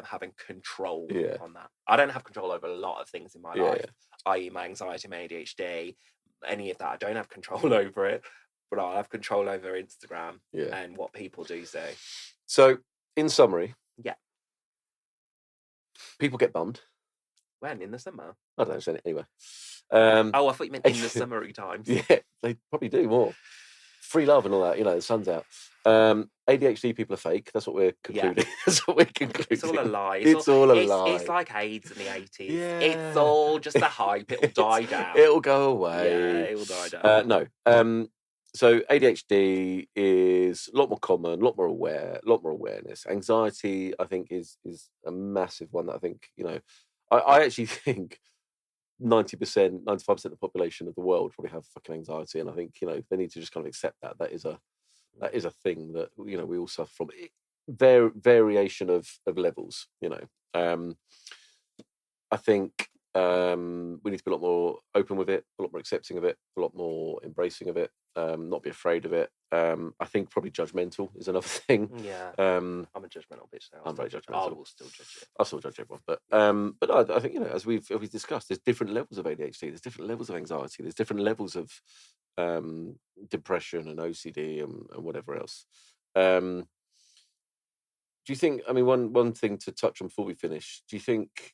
having control on that. I don't have control over a lot of things in my life, i.e. my anxiety, my ADHD, any of that. I don't have control over it, but I have control over Instagram and what people do say. So in summary, people get bummed. When? In the summer? I don't know, say it anyway. I thought you meant in the summery times. Yeah, they probably do more. Free love and all that, the sun's out. ADHD people are fake. That's what we're concluding. That's what we're concluding. It's all a lie. It's all a lie. It's like AIDS in the 80s. Yeah. It's all just a hype. It'll die down. It'll go away. Yeah, it will die down. No. So ADHD is a lot more common, a lot more awareness. Anxiety, I think, is a massive one that I think, I actually think 90%, 95% of the population of the world probably have fucking anxiety. And I think, they need to just kind of accept that is a thing that, we all suffer from. Variation of levels, I think we need to be a lot more open with it, a lot more accepting of it, a lot more embracing of it, not be afraid of it. I think probably judgmental is another thing. Yeah, I'm a judgmental bitch now. I'm very judgmental. I will still judge it. I'll still judge everyone, but I think as we've discussed, there's different levels of ADHD, there's different levels of anxiety, there's different levels of depression and OCD and whatever else. Do you think? I mean, one thing to touch on before we finish. Do you think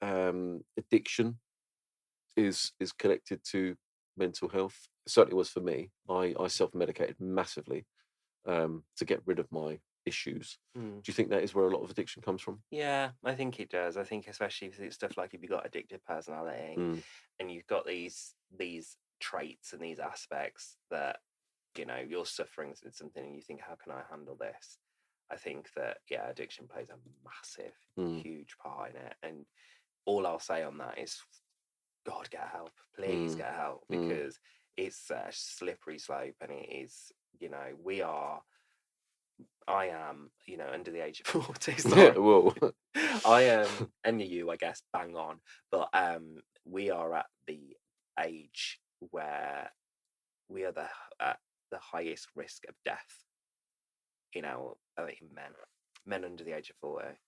addiction is connected to mental health? It certainly was for me. I self-medicated massively to get rid of my issues. Do you think that is where a lot of addiction comes from? Yeah, I think it does. I think especially if it's stuff like if you've got addictive personality and you've got these traits and these aspects that you're suffering with something and you think, how can I handle this? I think that addiction plays a massive, huge part in it. And all I'll say on that is, God, get help. Please get help, because it's a slippery slope, and it is, I am, under the age of 40. Whoa. I am, and you, I guess, bang on. But we are at the age where we are at the highest risk of death in men under the age of 40,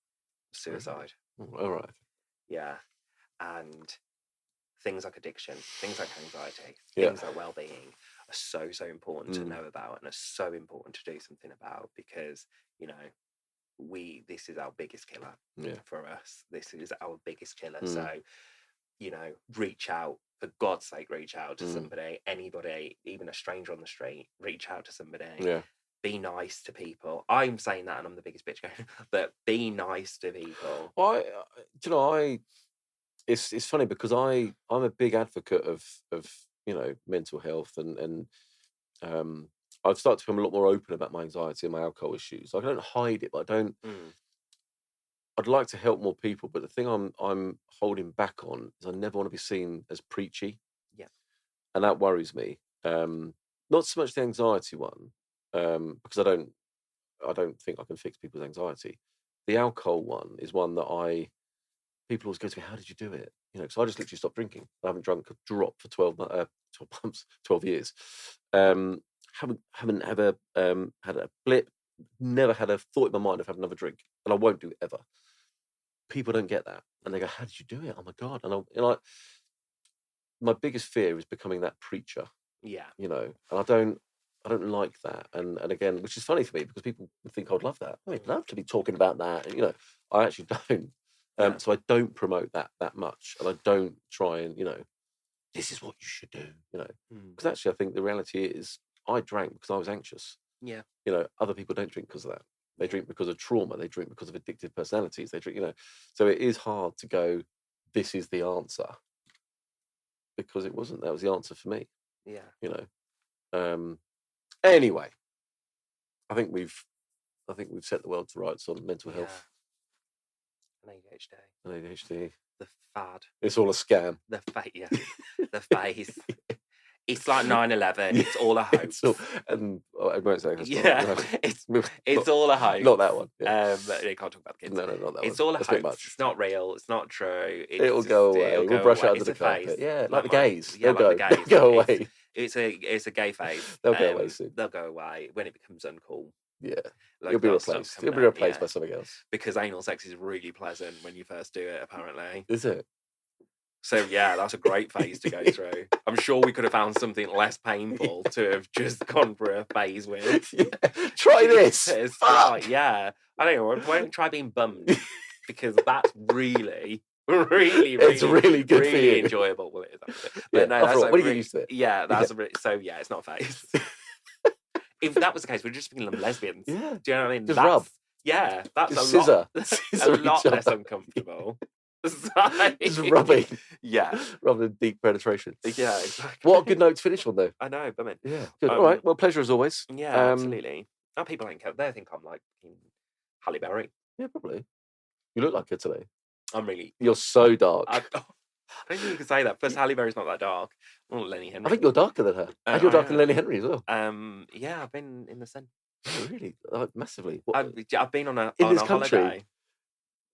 suicide. All right. Yeah, and things like addiction, things like anxiety, things like well-being are so important to know about, and are so important to do something about, because this is our biggest killer for us. This is our biggest killer. So you know, reach out. For God's sake, reach out to somebody, anybody, even a stranger on the street. Reach out to somebody. Yeah. Be nice to people. I'm saying that, and I'm the biggest bitch going. But be nice to people. Well, you know, it's funny because I'm a big advocate of you know, mental health, and I've started to become a lot more open about my anxiety and my alcohol issues. I don't hide it, but I don't. I'd like to help more people, but the thing I'm holding back on is I never want to be seen as preachy. Yeah, and that worries me. Not so much the anxiety one, because I don't think I can fix people's anxiety. The alcohol one is one that people always go to me, how did you do it? You know, because I just literally stopped drinking. I haven't drunk a drop for 12 months, 12 years. Haven't ever had a blip, never had a thought in my mind of having another drink, and I won't do it ever. People don't get that, and they go, how did you do it? Oh my God. And my biggest fear is becoming that preacher. Yeah. You know, and I don't like that. And again, which is funny for me because people would think I'd love that. I'd love to be talking about that. And, you know, I actually don't. So I don't promote that much, and I don't try and, you know, this is what you should do, you know, because actually I think the reality is I drank because I was anxious. Yeah. You know, other people don't drink because of that. They drink because of trauma. They drink because of addictive personalities. They drink, you know, so it is hard to go, this is the answer, because it wasn't. That was the answer for me. Yeah. You know. Anyway, I think we've set the world to rights on mental health. And ADHD. The fad. It's all a scam. The face. It's like 9/11. It's all a hoax. And I won't say it's all a hoax. Not that one. Yeah. You can't talk about the kids. No, not that one. It's all a That's hoax. much. It's not real. It's not true. It'll go away. We'll brush it under the carpet. Yeah, like the gays. They'll go. They'll go away. It's a gay phase. They'll go away soon. They'll go away when it becomes uncool. Yeah. Like, You'll be replaced. You'll be replaced by something else. Because anal sex is really pleasant when you first do it, apparently. Is it? So, yeah, that's a great phase to go through. I'm sure we could have found something less painful to have just gone through a phase with. Yeah. Try this. Yeah. I don't know. Won't try being bummed, because that's really it's really good for you. Enjoyable. Well, it is actually. But no, that's when you get used to it. Yeah, that's it's not a phase. If that was the case, we'd just be lesbians. Yeah. Do you know what I mean? Just rub. Yeah, that's scissor. a lot less uncomfortable. Just rubbing. Yeah. Rather than deep penetration. Yeah, exactly. What a good note to finish on, though. I know, but yeah. Good. All right. Well, pleasure as always. Yeah, absolutely. Oh, people don't care. They think I'm like Halle Berry. Yeah, probably. You look like her today. You're so dark. I don't think you can say that. First, Halle Berry's not that dark. Oh, Lenny Henry. I think you're darker than her. And you're darker than Lenny Henry as well. Yeah, I've been in the sun. Oh, really? Massively. I've been on a country. Holiday.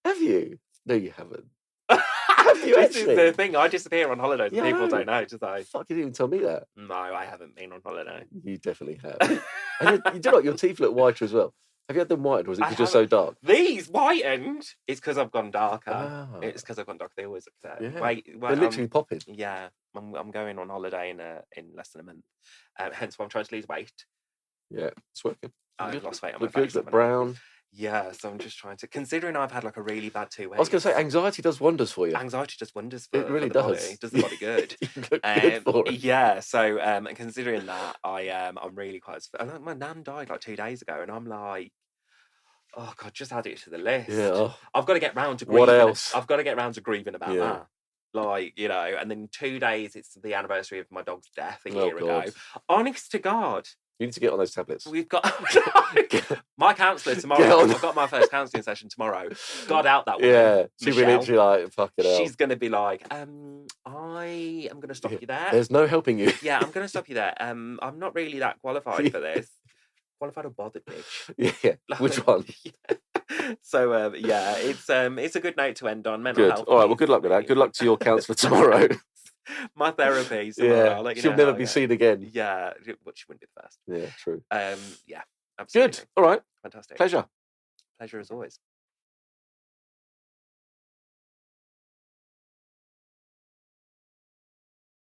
Have you? No, you haven't. Have you This actually? is the thing. I disappear on holidays and people don't know, do they? Fuck, you didn't even tell me that. No, I haven't been on holiday. You definitely have. And you do not. Your teeth look whiter as well. Have you had them whitened, or is it because you're so dark? These whitened? It's because I've gone darker. Oh. It's because I've gone darker. They always upset. Yeah. Wait, they're literally popping. Yeah, I'm going on holiday in less than a month. Hence why I'm trying to lose weight. Yeah, it's working. I've lost weight on my face. Good, look brown. Yeah, so I'm just trying to. Considering I've had like a really bad 2 weeks. I was going to say, anxiety does wonders for you. Anxiety does wonders for it really the does. body. It does the body good. You look good for it. Yeah, so and considering that, I'm really quite. My nan died like 2 days ago, and I'm like, oh God, just add it to the list. Yeah. Oh. I've got to get round to grieving. What else? I've got to get round to grieving about that. Like, you know, and then 2 days, it's the anniversary of my dog's death a year ago. Honest to God. You need to get on those tablets. We've got my counsellor tomorrow. I've got my first counselling session tomorrow. God out that woman. Yeah, she'll be literally like, fuck it out. She's going to be like, I am going to stop you there. There's no helping you. Yeah, I'm going to stop you there. I'm not really that qualified for this. Qualified or bothered, bitch. Yeah, like, which one? Yeah. So, yeah, it's a good note to end on. Mental health. All right, well, good luck with that. Good luck to your counsellor tomorrow. My therapy. Tomorrow. I'll let you she'll know never be seen again. Yeah, but she wouldn't be the first. Yeah, true. Yeah, absolutely. Good. All right. Fantastic. Pleasure Pleasure as always.